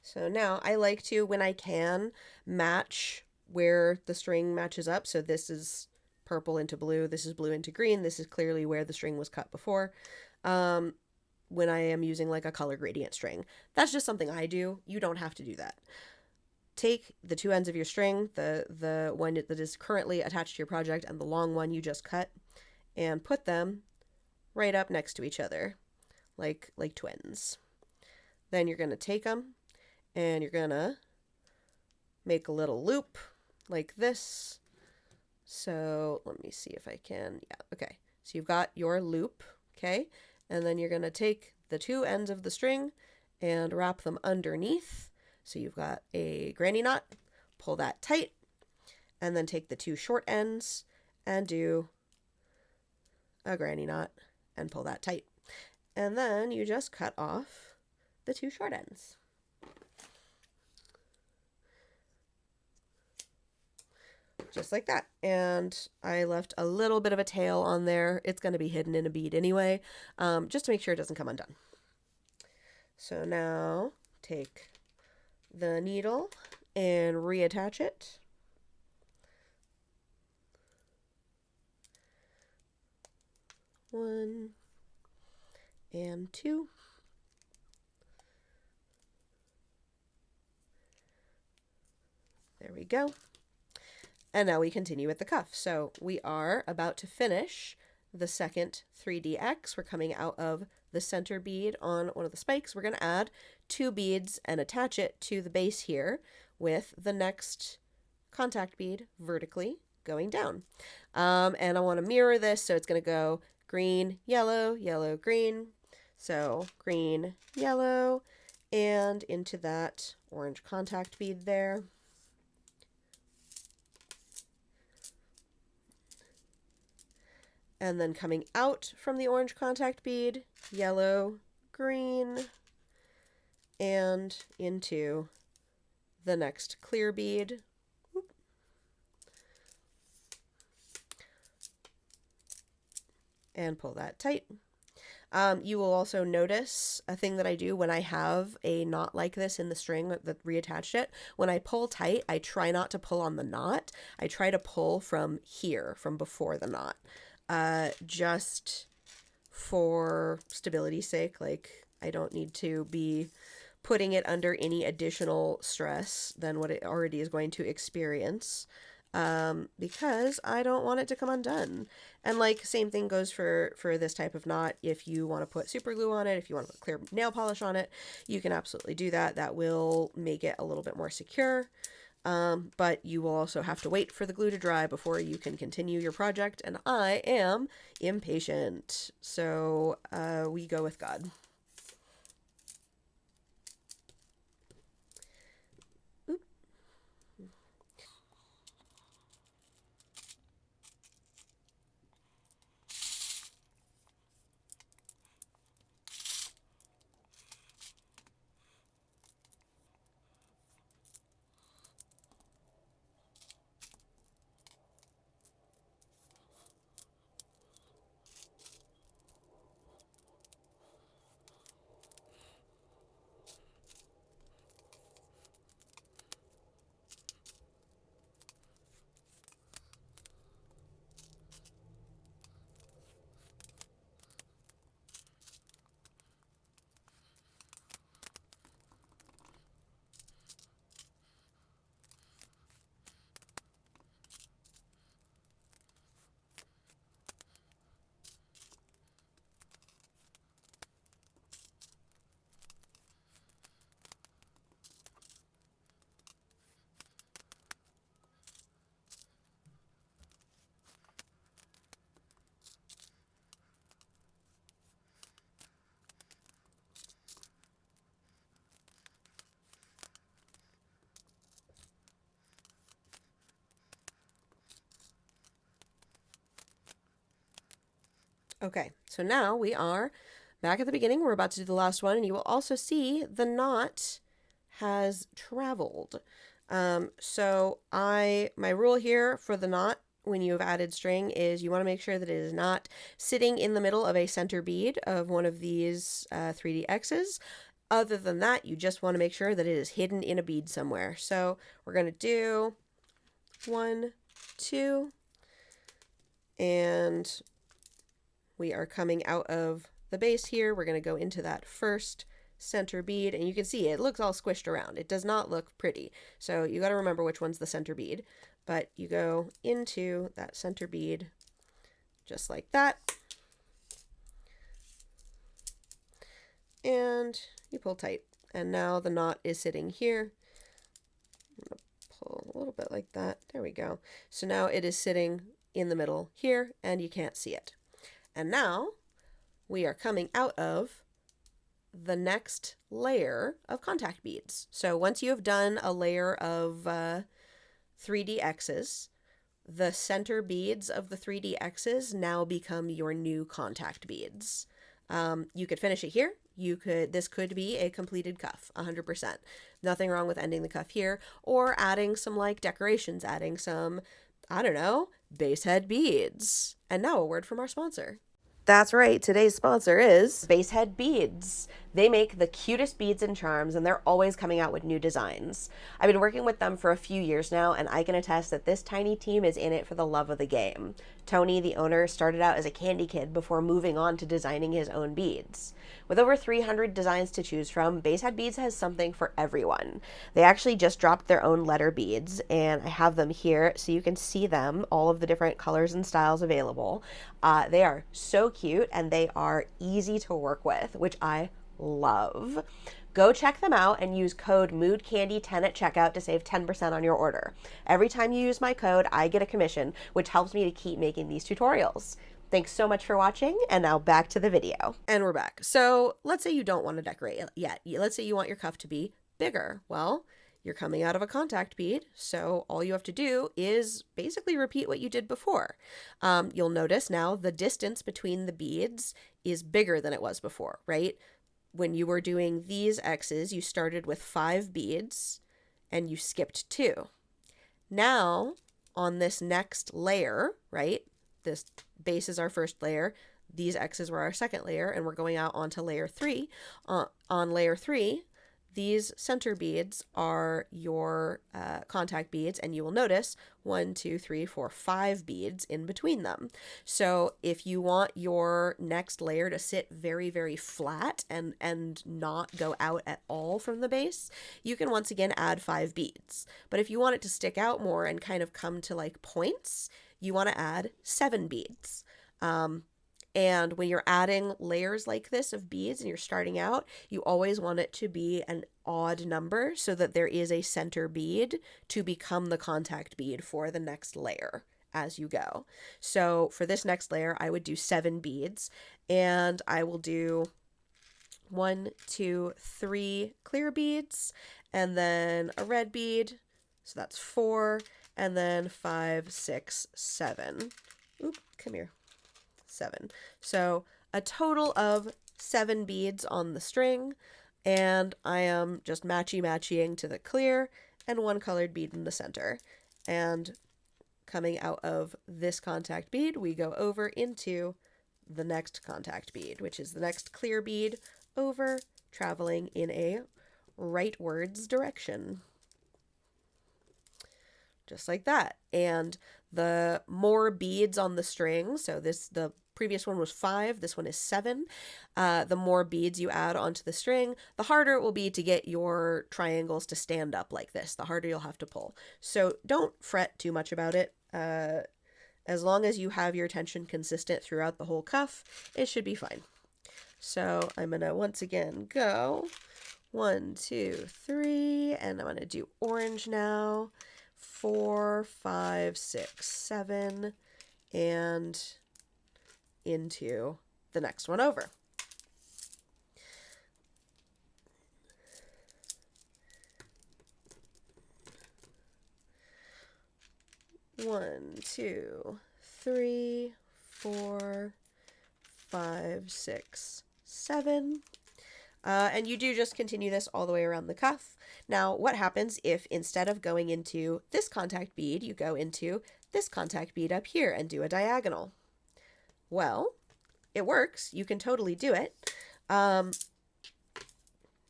So now I like to, when I can, match where the string matches up. So this is purple into blue, this is blue into green, this is clearly where the string was cut before. When I am using like a color gradient string. That's just something I do. You don't have to do that. Take the 2 ends of your string, the one that is currently attached to your project and the long one you just cut, and put them right up next to each other, like twins. Then you're going to take them and you're going to make a little loop like this. So let me see if I can, yeah, okay. So you've got your loop, okay? And then you're going to take the 2 ends of the string and wrap them underneath. So you've got a granny knot, pull that tight, and then take the 2 short ends and do a granny knot and pull that tight. And then you just cut off the two short ends. Just like that. And I left a little bit of a tail on there. It's going to be hidden in a bead anyway, just to make sure it doesn't come undone. So now take the needle and reattach it. One and two. There we go. And now we continue with the cuff. So we are about to finish the second 3DX. We're coming out of the center bead on one of the spikes. We're going to add 2 beads and attach it to the base here with the next contact bead vertically going down. And I want to mirror this, so it's going to go green, yellow, yellow, green. So green, yellow, and into that orange contact bead there. And then coming out from the orange contact bead, yellow, green, and into the next clear bead. And pull that tight. You will also notice a thing that I do when I have a knot like this in the string that reattached it. When I pull tight, I try not to pull on the knot. I try to pull from here, from before the knot. Just for stability's sake. Like, I don't need to be putting it under any additional stress than what it already is going to experience, because I don't want it to come undone. And like, same thing goes for this type of knot. If you want to put super glue on it, if you want to put clear nail polish on it, you can absolutely do that. That will make it a little bit more secure. But you will also have to wait for the glue to dry before you can continue your project, and I am impatient. So we go with God. Oop. Okay, so now we are back at the beginning. We're about to do the last one, and you will also see the knot has traveled. So my rule here for the knot when you have added string is you want to make sure that it is not sitting in the middle of a center bead of one of these 3DXs. Other than that, you just want to make sure that it is hidden in a bead somewhere. So we're going to do 1, 2, and we are coming out of the base here. We're going to go into that first center bead, and you can see it looks all squished around. It does not look pretty. So you got to remember which one's the center bead, but you go into that center bead just like that. And you pull tight. And now the knot is sitting here. I'm going to pull a little bit like that. There we go. So now it is sitting in the middle here, and you can't see it. And now we are coming out of the next layer of contact beads. So once you have done a layer of 3DXs, the center beads of the 3D X's now become your new contact beads. You could finish it here. This could be a completed cuff, 100%. Nothing wrong with ending the cuff here, or adding some like decorations, adding some, I don't know, base head beads. And now a word from our sponsor. That's right, today's sponsor is Basehead Beads. They make the cutest beads and charms, and they're always coming out with new designs. I've been working with them for a few years now, and I can attest that this tiny team is in it for the love of the game. Tony, the owner, started out as a Kandi kid before moving on to designing his own beads. With over 300 designs to choose from, Basehead Beads has something for everyone. They actually just dropped their own letter beads, and I have them here so you can see them, all of the different colors and styles available. They are so cute, and they are easy to work with, which I love. Go check them out and use code MOODCANDY10 at checkout to save 10% on your order. Every time you use my code, I get a commission, which helps me to keep making these tutorials. Thanks so much for watching, and now back to the video. And we're back. So let's say you don't want to decorate yet. Let's say you want your cuff to be bigger. Well, you're coming out of a contact bead, so all you have to do is basically repeat what you did before. You'll notice now the distance between the beads is bigger than it was before, right? When you were doing these X's, you started with 5 beads and you skipped 2. Now, on this next layer, right? This base is our first layer. These X's were our second layer, and we're going out onto layer 3. On layer 3, these center beads are your contact beads, and you will notice 1, 2, 3, 4, 5 beads in between them. So if you want your next layer to sit very, very flat and not go out at all from the base, you can once again add 5 beads. But if you want it to stick out more and kind of come to like points, you want to add 7 beads. And when you're adding layers like this of beads and you're starting out, you always want it to be an odd number so that there is a center bead to become the contact bead for the next layer as you go. So for this next layer, I would do 7 beads, and I will do 1, 2, 3 clear beads, and then a red bead. So that's 4, and then 5, 6, 7. Oop, come here. 7. So a total of 7 beads on the string, and I am just matchy-matchying to the clear and 1 colored bead in the center. And coming out of this contact bead, we go over into the next contact bead, which is the next clear bead over, traveling in a rightwards direction. Just like that. And the more beads on the string, so the previous one was 5, this one is 7. The more beads you add onto the string, the harder it will be to get your triangles to stand up like this. The harder you'll have to pull. So don't fret too much about it. As long as you have your tension consistent throughout the whole cuff, it should be fine. So I'm going to once again go 1, 2, 3, and I'm going to do orange now. 4, 5, 6, 7, and into the next one over. One, 2, 3, 4, 5, 6, 7. And you do just continue this all the way around the cuff. Now, what happens if instead of going into this contact bead, you go into this contact bead up here and do a diagonal? Well, it works. You can totally do it.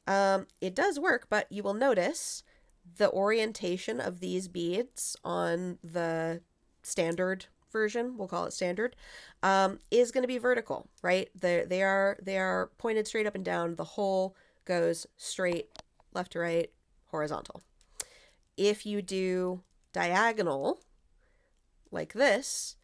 It does work, but you will notice the orientation of these beads on the standard version, we'll call it standard, is going to be vertical, right? They are pointed straight up and down. The whole goes straight left to right, horizontal. If you do diagonal like this,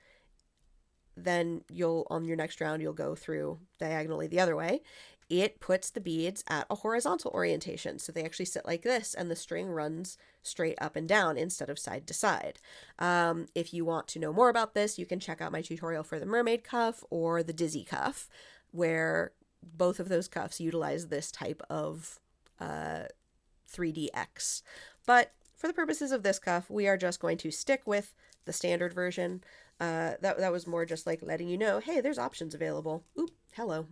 then on your next round, you'll go through diagonally the other way. It puts the beads at a horizontal orientation. So they actually sit like this, and the string runs straight up and down instead of side to side. If you want to know more about this, you can check out my tutorial for the mermaid cuff or the dizzy cuff, where both of those cuffs utilize this type of 3DX. But for the purposes of this cuff, we are just going to stick with the standard version. That was more just like letting you know, hey, there's options available. Oop, hello.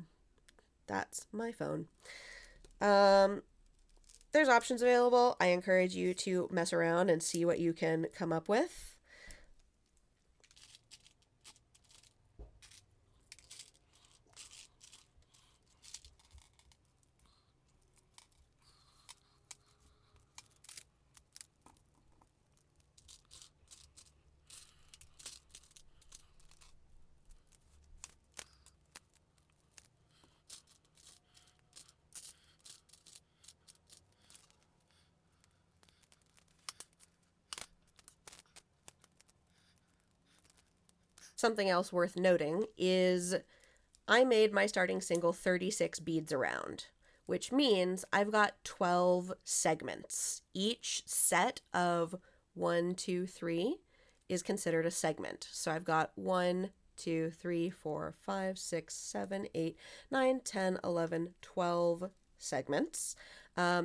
That's my phone. There's options available. I encourage you to mess around and see what you can come up with. Something else worth noting is I made my starting single 36 beads around, which means I've got 12 segments. Each set of 1, 2, 3 is considered a segment. So I've got 1, 2, 3, 4, 5, 6, 7, 8, 9, 10, 11, 12 segments.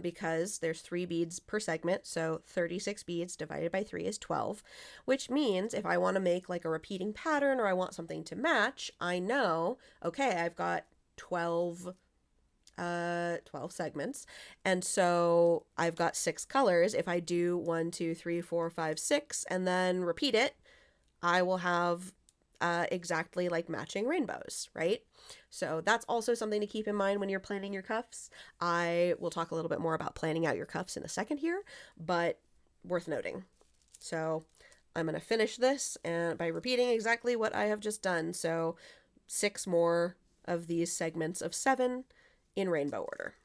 Because there's 3 beads per segment, so 36 beads divided by 3 is 12, which means if I want to make like a repeating pattern or I want something to match, I know, okay, I've got 12 segments, and so I've got 6 colors. If I do 1, 2, 3, 4, 5, 6 and then repeat it, I will have exactly like matching rainbows, right? So that's also something to keep in mind when you're planning your cuffs. I will talk a little bit more about planning out your cuffs in a second here, but worth noting. So I'm going to finish this and by repeating exactly what I have just done. So 6 more of these segments of 7 in rainbow order.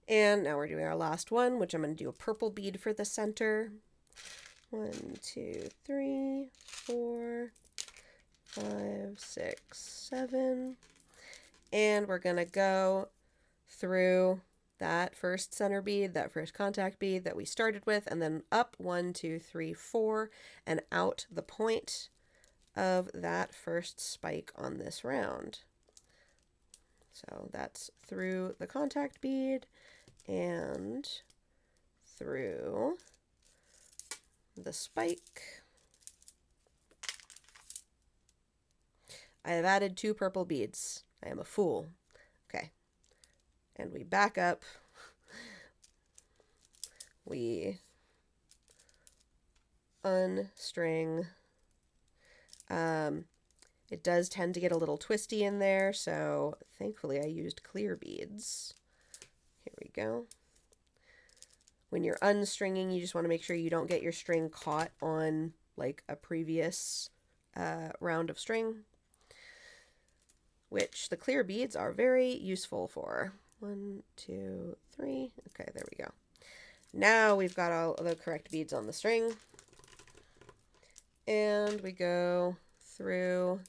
And now we're doing our last one, which I'm going to do a purple bead for the center. 1, 2, 3, 4, 5, 6, 7. And we're going to go through that first center bead, that first contact bead that we started with, and then up 1, 2, 3, 4, and out the point of that first spike on this round. So that's through the contact bead and through the spike. I have added 2 purple beads. I am a fool. Okay. And we back up. We unstring. It does tend to get a little twisty in there, so thankfully I used clear beads. Here we go. When you're unstringing, you just want to make sure you don't get your string caught on like a previous round of string, which the clear beads are very useful for. 1, 2, 3. Okay, there we go. Now we've got all the correct beads on the string. And we go through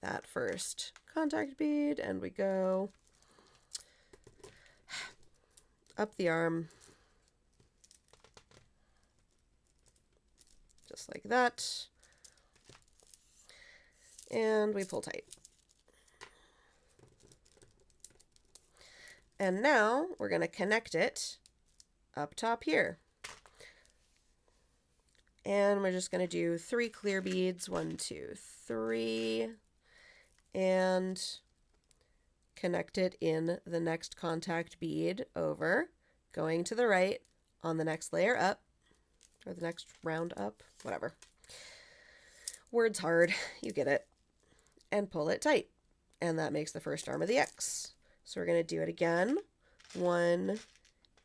that first contact bead and we go up the arm. Just like that. And we pull tight. And now we're going to connect it up top here. And we're just going to do 3 clear beads, 1, 2, 3, and connect it in the next contact bead over, going to the right on the next layer up, or the next round up, whatever. Word's hard, you get it. And pull it tight. And that makes the first arm of the X. So we're going to do it again. 1,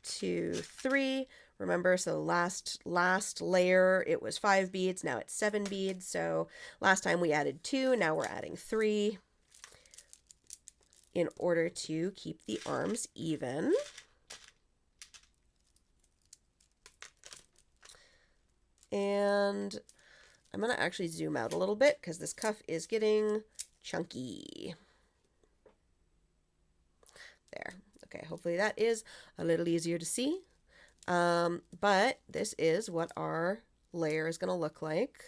2, 3. Remember, so last layer, it was 5 beads. Now it's 7 beads. So last time we added 2. Now we're adding 3 in order to keep the arms even. And I'm going to actually zoom out a little bit because this cuff is getting chunky. There. Okay, hopefully that is a little easier to see. But this is what our layer is going to look like.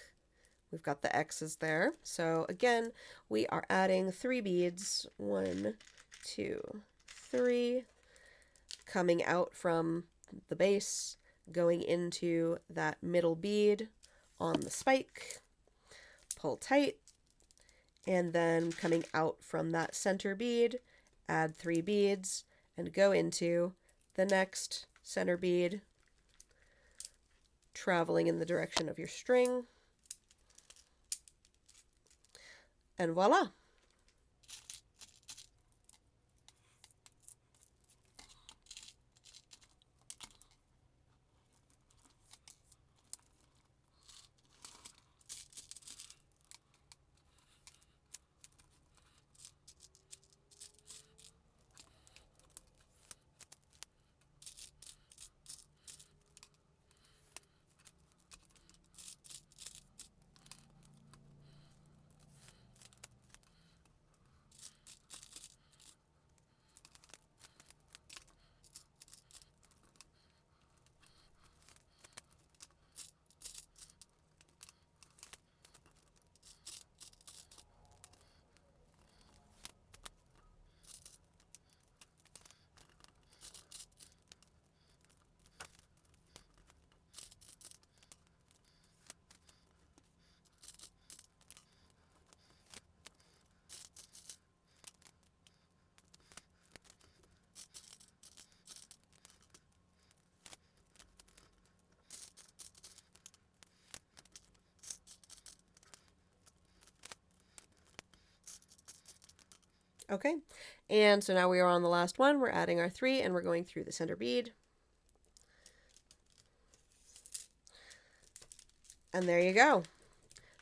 We've got the X's there. So again, we are adding 3 beads. 1, 2, 3. Coming out from the base, going into that middle bead on the spike. Pull tight. And then coming out from that center bead, add 3 beads and go into the next center bead, traveling in the direction of your string. And voila. Okay, and so now we are on the last one. We're adding our 3 and we're going through the center bead. And there you go.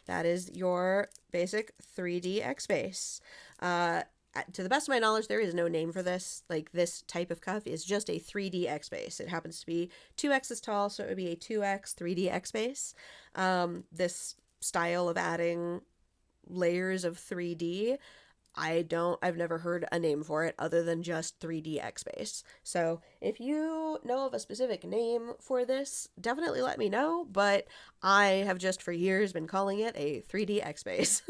That is your basic 3D X base. To the best of my knowledge, there is no name for this. Like, this type of cuff is just a 3D X base. It happens to be 2X's tall, so it would be a 2X 3D X base. This style of adding layers of 3D, I've never heard a name for it other than just 3D X base. So if you know of a specific name for this, definitely let me know, but I have just for years been calling it a 3D X base.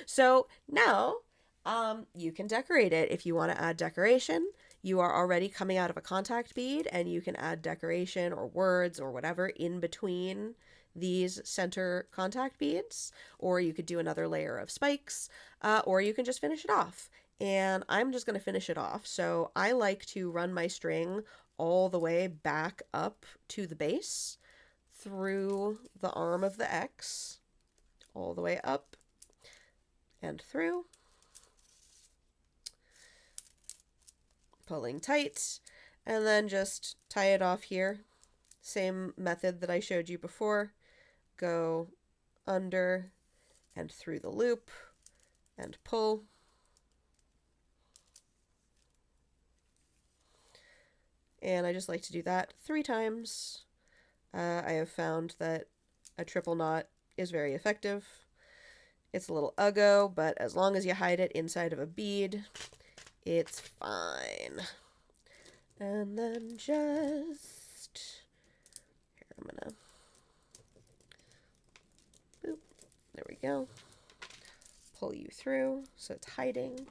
So now you can decorate it. If you want to add decoration, you are already coming out of a contact bead and you can add decoration or words or whatever in between these center contact beads, or you could do another layer of spikes, or you can just finish it off. And I'm just going to finish it off. So I like to run my string all the way back up to the base through the arm of the X, all the way up and through, pulling tight, and then just tie it off here. Same method that I showed you before. Go under and through the loop and pull. And I just like to do that 3 times. I have found that a triple knot is very effective. It's a little uggo, but as long as you hide it inside of a bead, it's fine. And then just, here, I'm gonna, boop, there we go. Pull you through so it's hiding.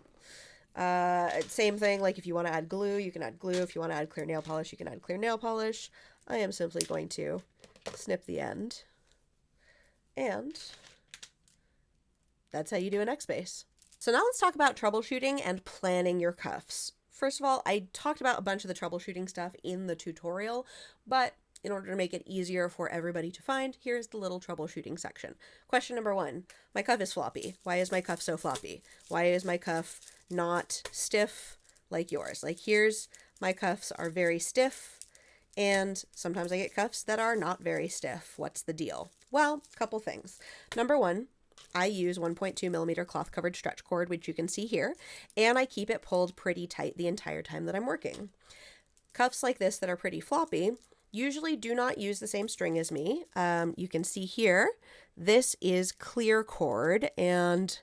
Same thing, like if you want to add glue, you can add glue. If you want to add clear nail polish, you can add clear nail polish. I am simply going to snip the end. And that's how you do an X base. So now let's talk about troubleshooting and planning your cuffs. First of all, I talked about a bunch of the troubleshooting stuff in the tutorial, but in order to make it easier for everybody to find, here's the little troubleshooting section. Question number 1, my cuff is floppy. Why is my cuff so floppy? Why is my cuff not stiff like yours? Like, here's my cuffs are very stiff, and sometimes I get cuffs that are not very stiff. What's the deal? Well, a couple things. Number 1, I use 1.2 millimeter cloth covered stretch cord, which you can see here, and I keep it pulled pretty tight the entire time that I'm working. Cuffs like this that are pretty floppy, Usually do not use the same string as me. You can see here, this is clear cord, and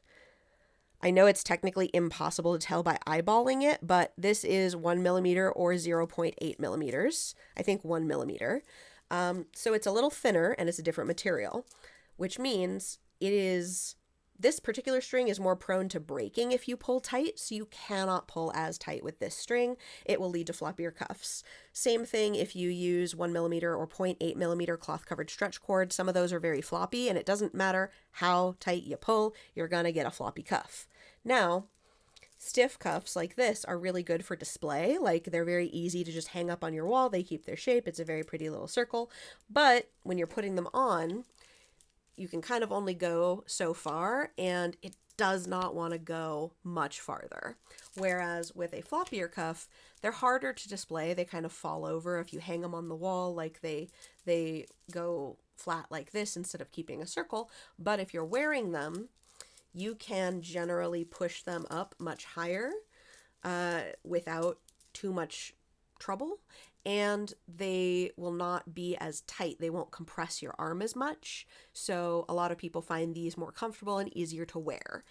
I know it's technically impossible to tell by eyeballing it, but this is 1 millimeter or 0.8 millimeters. I think 1 millimeter. So it's a little thinner and it's a different material, which means this particular string is more prone to breaking if you pull tight, so you cannot pull as tight with this string. It will lead to floppier cuffs. Same thing if you use 1 millimeter or 0.8 millimeter cloth covered stretch cord. Some of those are very floppy, and it doesn't matter how tight you pull, you're gonna get a floppy cuff. Now, stiff cuffs like this are really good for display. Like, they're very easy to just hang up on your wall. They keep their shape. It's a very pretty little circle. But when you're putting them on, you can kind of only go so far, and it does not want to go much farther. Whereas with a floppier cuff, they're harder to display. They kind of fall over if you hang them on the wall, like they go flat like this instead of keeping a circle. But if you're wearing them, you can generally push them up much higher without too much trouble, and they will not be as tight. They won't compress your arm as much. So a lot of people find these more comfortable and easier to wear.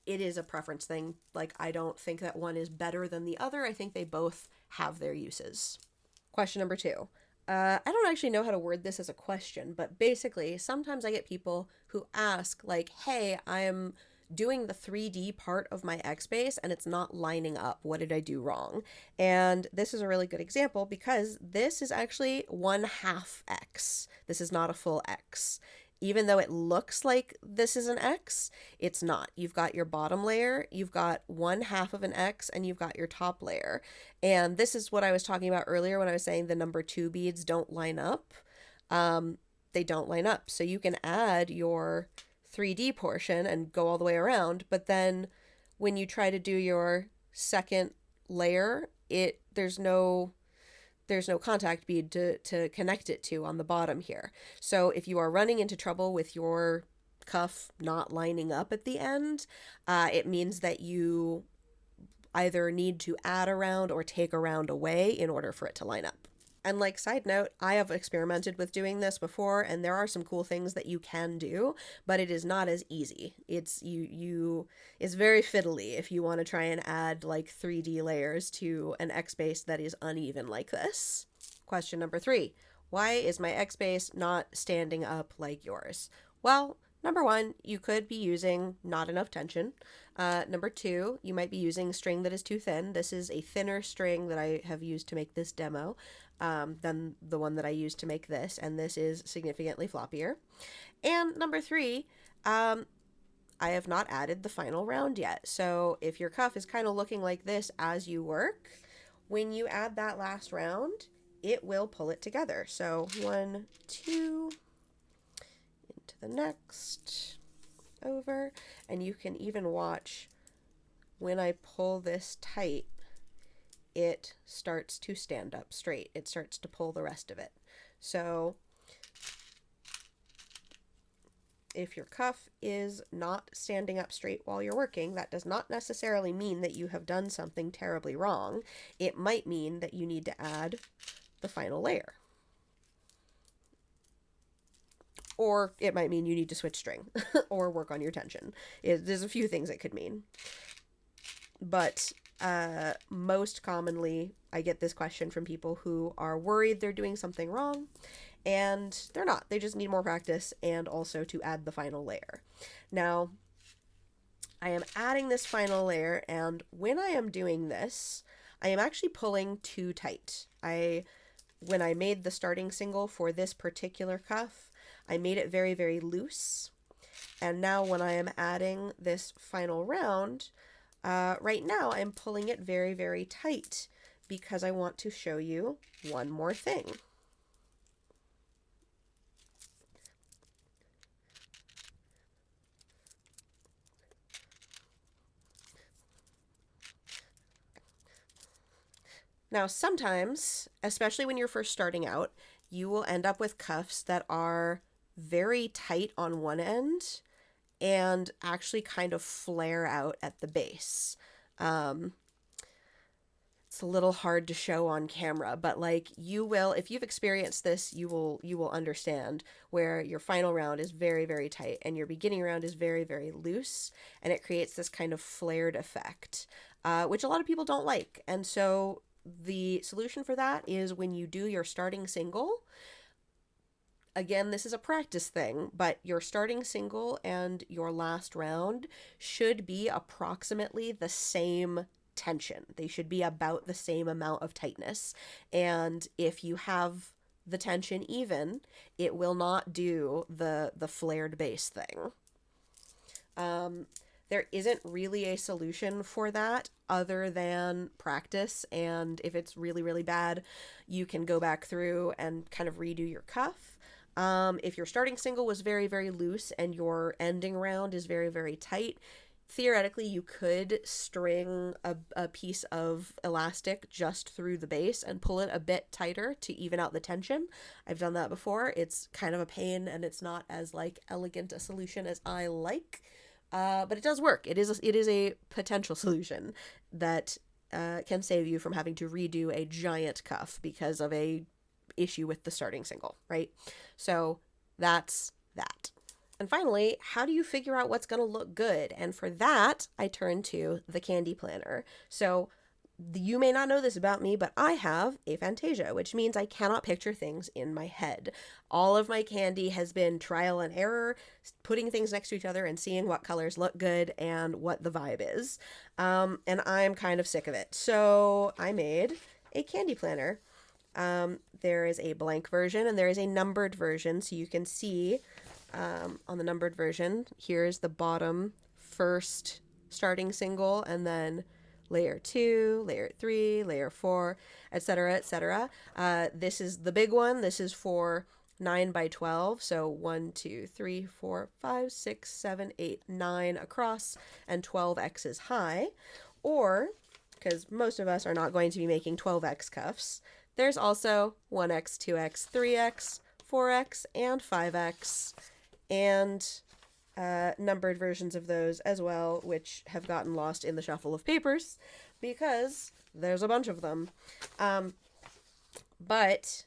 It is a preference thing. Like, I don't think that one is better than the other. I think they both have their uses. Question number 2. I don't actually know how to word this as a question, but basically sometimes I get people who ask, like, hey, I am doing the 3D part of my X base and it's not lining up. What did I do wrong? And this is a really good example because this is actually 1/2 X. This is not a full X. Even though it looks like this is an X, it's not. You've got your bottom layer, you've got 1/2 of an X, and you've got your top layer. And this is what I was talking about earlier when I was saying the number 2 beads don't line up. They don't line up. So you can add your 3D portion and go all the way around, but then when you try to do your second layer, there's no contact bead to connect it to on the bottom here. So if you are running into trouble with your cuff not lining up at the end, it means that you either need to add a round or take a round away in order for it to line up. And like, side note, I have experimented with doing this before, and there are some cool things that you can do, but it is not as easy. It's very fiddly if you want to try and add like 3D layers to an X base that is uneven like this. Question number 3. Why is my X base not standing up like yours? Well, number 1, you could be using not enough tension. Number 2, you might be using string that is too thin. This is a thinner string that I have used to make this demo than the one that I used to make this, and this is significantly floppier. And number 3, I have not added the final round yet. So if your cuff is kind of looking like this as you work, when you add that last round, it will pull it together. So 1, 2, into the next, over, and you can even watch when I pull this tight, it starts to stand up straight. It starts to pull the rest of it. So if your cuff is not standing up straight while you're working, that does not necessarily mean that you have done something terribly wrong. It might mean that you need to add the final layer. Or it might mean you need to switch string or work on your tension. There's a few things it could mean. But most commonly, I get this question from people who are worried they're doing something wrong, and they're not. They just need more practice and also to add the final layer. Now, I am adding this final layer, and when I am doing this, I am actually pulling too tight. When I made the starting single for this particular cuff, I made it very, very loose. And now when I am adding this final round, right now I'm pulling it very, very tight because I want to show you one more thing. Now, sometimes, especially when you're first starting out, you will end up with cuffs that are very tight on one end and actually kind of flare out at the base. it's a little hard to show on camera, but like you will, if you've experienced this, you will understand where your final round is very, very tight and your beginning round is very, very loose, and it creates this kind of flared effect, which a lot of people don't like. And so the solution for that is when you do your starting single, again, this is a practice thing, but your starting single and your last round should be approximately the same tension. They should be about the same amount of tightness. And if you have the tension even, it will not do the flared base thing. There isn't really a solution for that other than practice. And if it's really, really bad, you can go back through and kind of redo your cuff. If your starting single was very, very loose and your ending round is very, very tight, theoretically you could string a piece of elastic just through the base and pull it a bit tighter to even out the tension. I've done that before. It's kind of a pain and it's not as like elegant a solution as I like, but it does work. It is a potential solution that can save you from having to redo a giant cuff because of a issue with the starting single, right? So that's that. And finally, how do you figure out what's going to look good? And for that, I turn to the Kandi planner. So you may not know this about me, but I have aphantasia, which means I cannot picture things in my head. All of my Kandi has been trial and error, putting things next to each other and seeing what colors look good and what the vibe is. And I'm kind of sick of it. So I made a Kandi planner. There is a blank version and there is a numbered version, so you can see on the numbered version, here's the bottom first starting single, and then layer 2, layer 3, layer 4, etc., etc. This is the big one. This is for 9 by 12, so 1, 2, 3, 4, 5, 6, 7, 8, 9 across, and 12x's high. Or, because most of us are not going to be making 12x cuffs, there's also 1x, 2x, 3x, 4x, and 5x, and numbered versions of those as well, which have gotten lost in the shuffle of papers because there's a bunch of them. But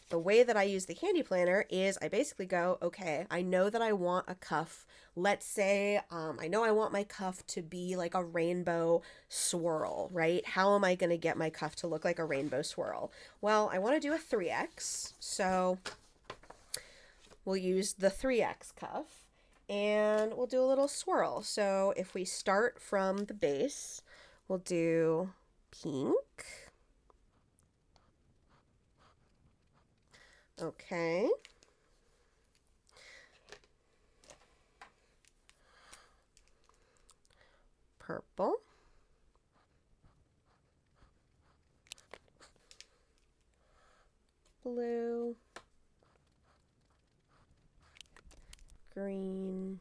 the way that I use the Kandi planner is I basically go, okay, I know that I want a cuff. Let's say I know I want my cuff to be like a rainbow swirl, right? How am I going to get my cuff to look like a rainbow swirl? Well, I want to do a 3x, so we'll use the 3x cuff and we'll do a little swirl. So if we start from the base, we'll do pink. Okay. Purple. Blue. Green.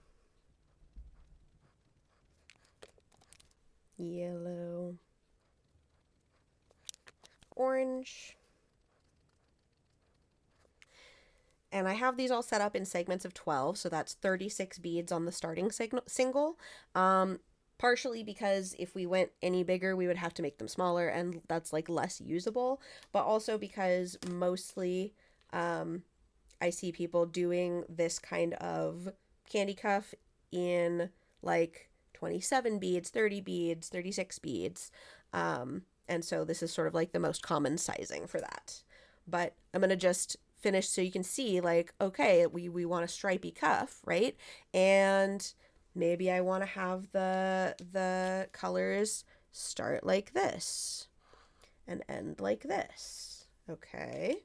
Yellow. Orange. And I have these all set up in segments of 12, so that's 36 beads on the starting single. Partially because if we went any bigger, we would have to make them smaller, and that's like less usable. But also because mostly I see people doing this kind of Kandi cuff in like 27 beads, 30 beads, 36 beads. And so this is sort of like the most common sizing for that. But I'm going to just finish so you can see like, okay, we want a stripy cuff, right? And maybe I want to have the colors start like this and end like this. Okay.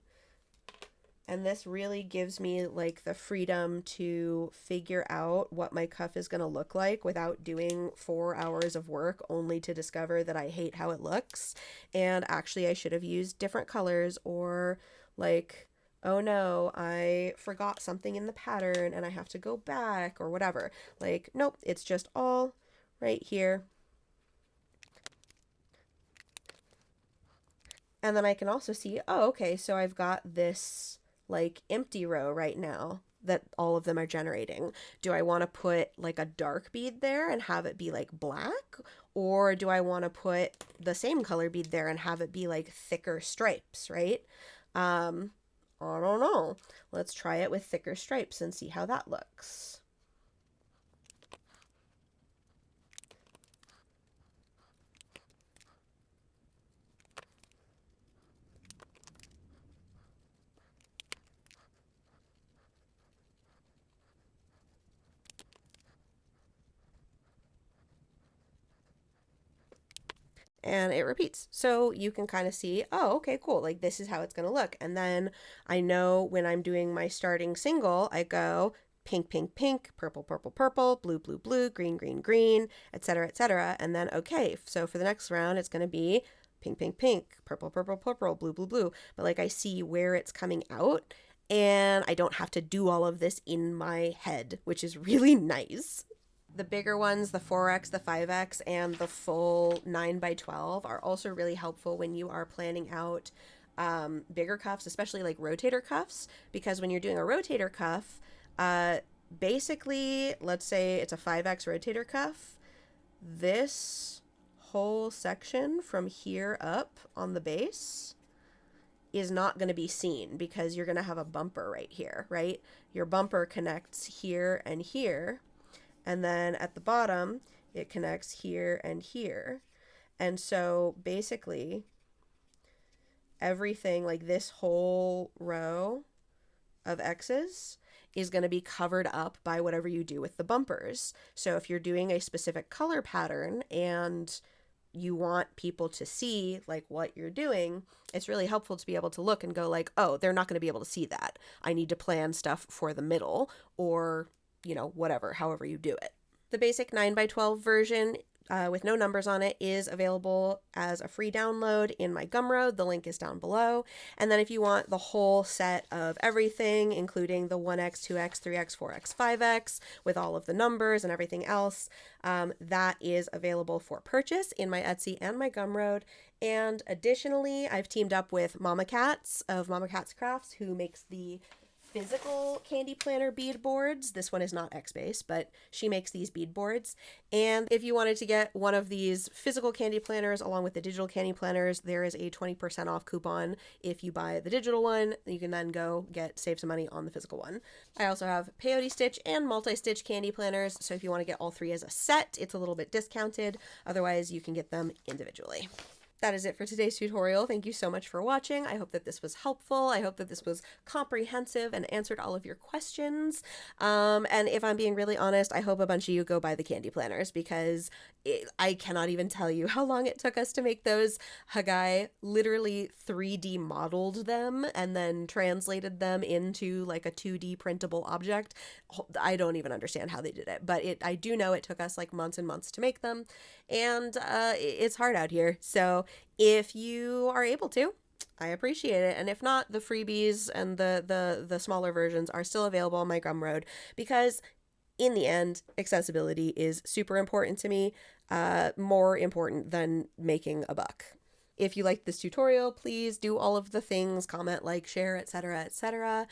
And this really gives me like the freedom to figure out what my cuff is going to look like without doing 4 hours of work only to discover that I hate how it looks. And actually I should have used different colors, or like, oh no, I forgot something in the pattern and I have to go back or whatever. Like, nope, it's just all right here. And then I can also see, oh, okay, so I've got this like empty row right now that all of them are generating. Do I want to put like a dark bead there and have it be like black? Or do I want to put the same color bead there and have it be like thicker stripes, right? I don't know. Let's try it with thicker stripes and see how that looks. And it repeats. So you can kind of see, oh, okay, cool. Like this is how it's going to look. And then I know when I'm doing my starting single, I go pink, pink, pink, purple, purple, purple, blue, blue, blue, green, green, green, etc., etc. And then, okay, so for the next round, it's going to be pink, pink, pink, purple, purple, purple, blue, blue, blue. But like I see where it's coming out and I don't have to do all of this in my head, which is really nice. The bigger ones, the 4X, the 5X, and the full 9x12 are also really helpful when you are planning out bigger cuffs, especially like rotator cuffs, because when you're doing a rotator cuff, basically, let's say it's a 5X rotator cuff, this whole section from here up on the base is not going to be seen because you're going to have a bumper right here, right? Your bumper connects here and here. And then at the bottom, it connects here and here. And so basically, everything, like this whole row of X's is going to be covered up by whatever you do with the bumpers. So if you're doing a specific color pattern and you want people to see like what you're doing, it's really helpful to be able to look and go like, oh, they're not going to be able to see that. I need to plan stuff for the middle or whatever, however you do it. The basic 9x12 version with no numbers on it is available as a free download in my Gumroad. The link is down below. And then if you want the whole set of everything, including the 1X, 2X, 3X, 4X, 5X, with all of the numbers and everything else, that is available for purchase in my Etsy and my Gumroad. And additionally, I've teamed up with Mama Cats of Mama Cats Crafts, who makes the physical candy planner bead boards. This one is not X-Base, but she makes these bead boards. And if you wanted to get one of these physical candy planners along with the digital candy planners, there is a 20% off coupon. If you buy the digital one, you can then go save some money on the physical one. I also have peyote stitch and multi-stitch candy planners. So if you want to get all three as a set, it's a little bit discounted. Otherwise, you can get them individually. That is it for today's tutorial. Thank you so much for watching. I hope that this was helpful. I hope that this was comprehensive and answered all of your questions. And if I'm being really honest, I hope a bunch of you go buy the candy planners because I cannot even tell you how long it took us to make those. Hagai literally 3D modeled them and then translated them into like a 2D printable object. I don't even understand how they did it, but I do know it took us like months and months to make them, and it's hard out here. So if you are able to, I appreciate it. And if not, the freebies and the smaller versions are still available on my Gumroad because in the end, accessibility is super important to me, more important than making a buck. If you liked this tutorial, please do all of the things, comment, like, share, etc., etc.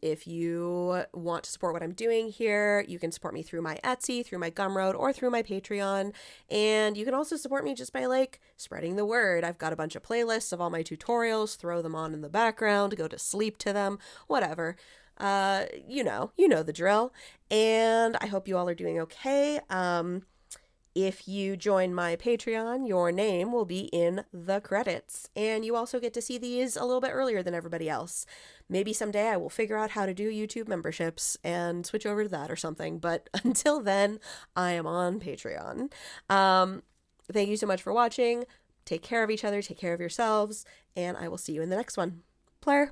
If you want to support what I'm doing here, you can support me through my Etsy, through my Gumroad, or through my Patreon. And you can also support me just by like spreading the word. I've got a bunch of playlists of all my tutorials, throw them on in the background, go to sleep to them, whatever. You know the drill. And I hope you all are doing okay. If you join my Patreon, your name will be in the credits, and you also get to see these a little bit earlier than everybody else. Maybe someday I will figure out how to do YouTube memberships and switch over to that or something, but until then, I am on Patreon. Thank you so much for watching. Take care of each other, take care of yourselves, and I will see you in the next one. Blair.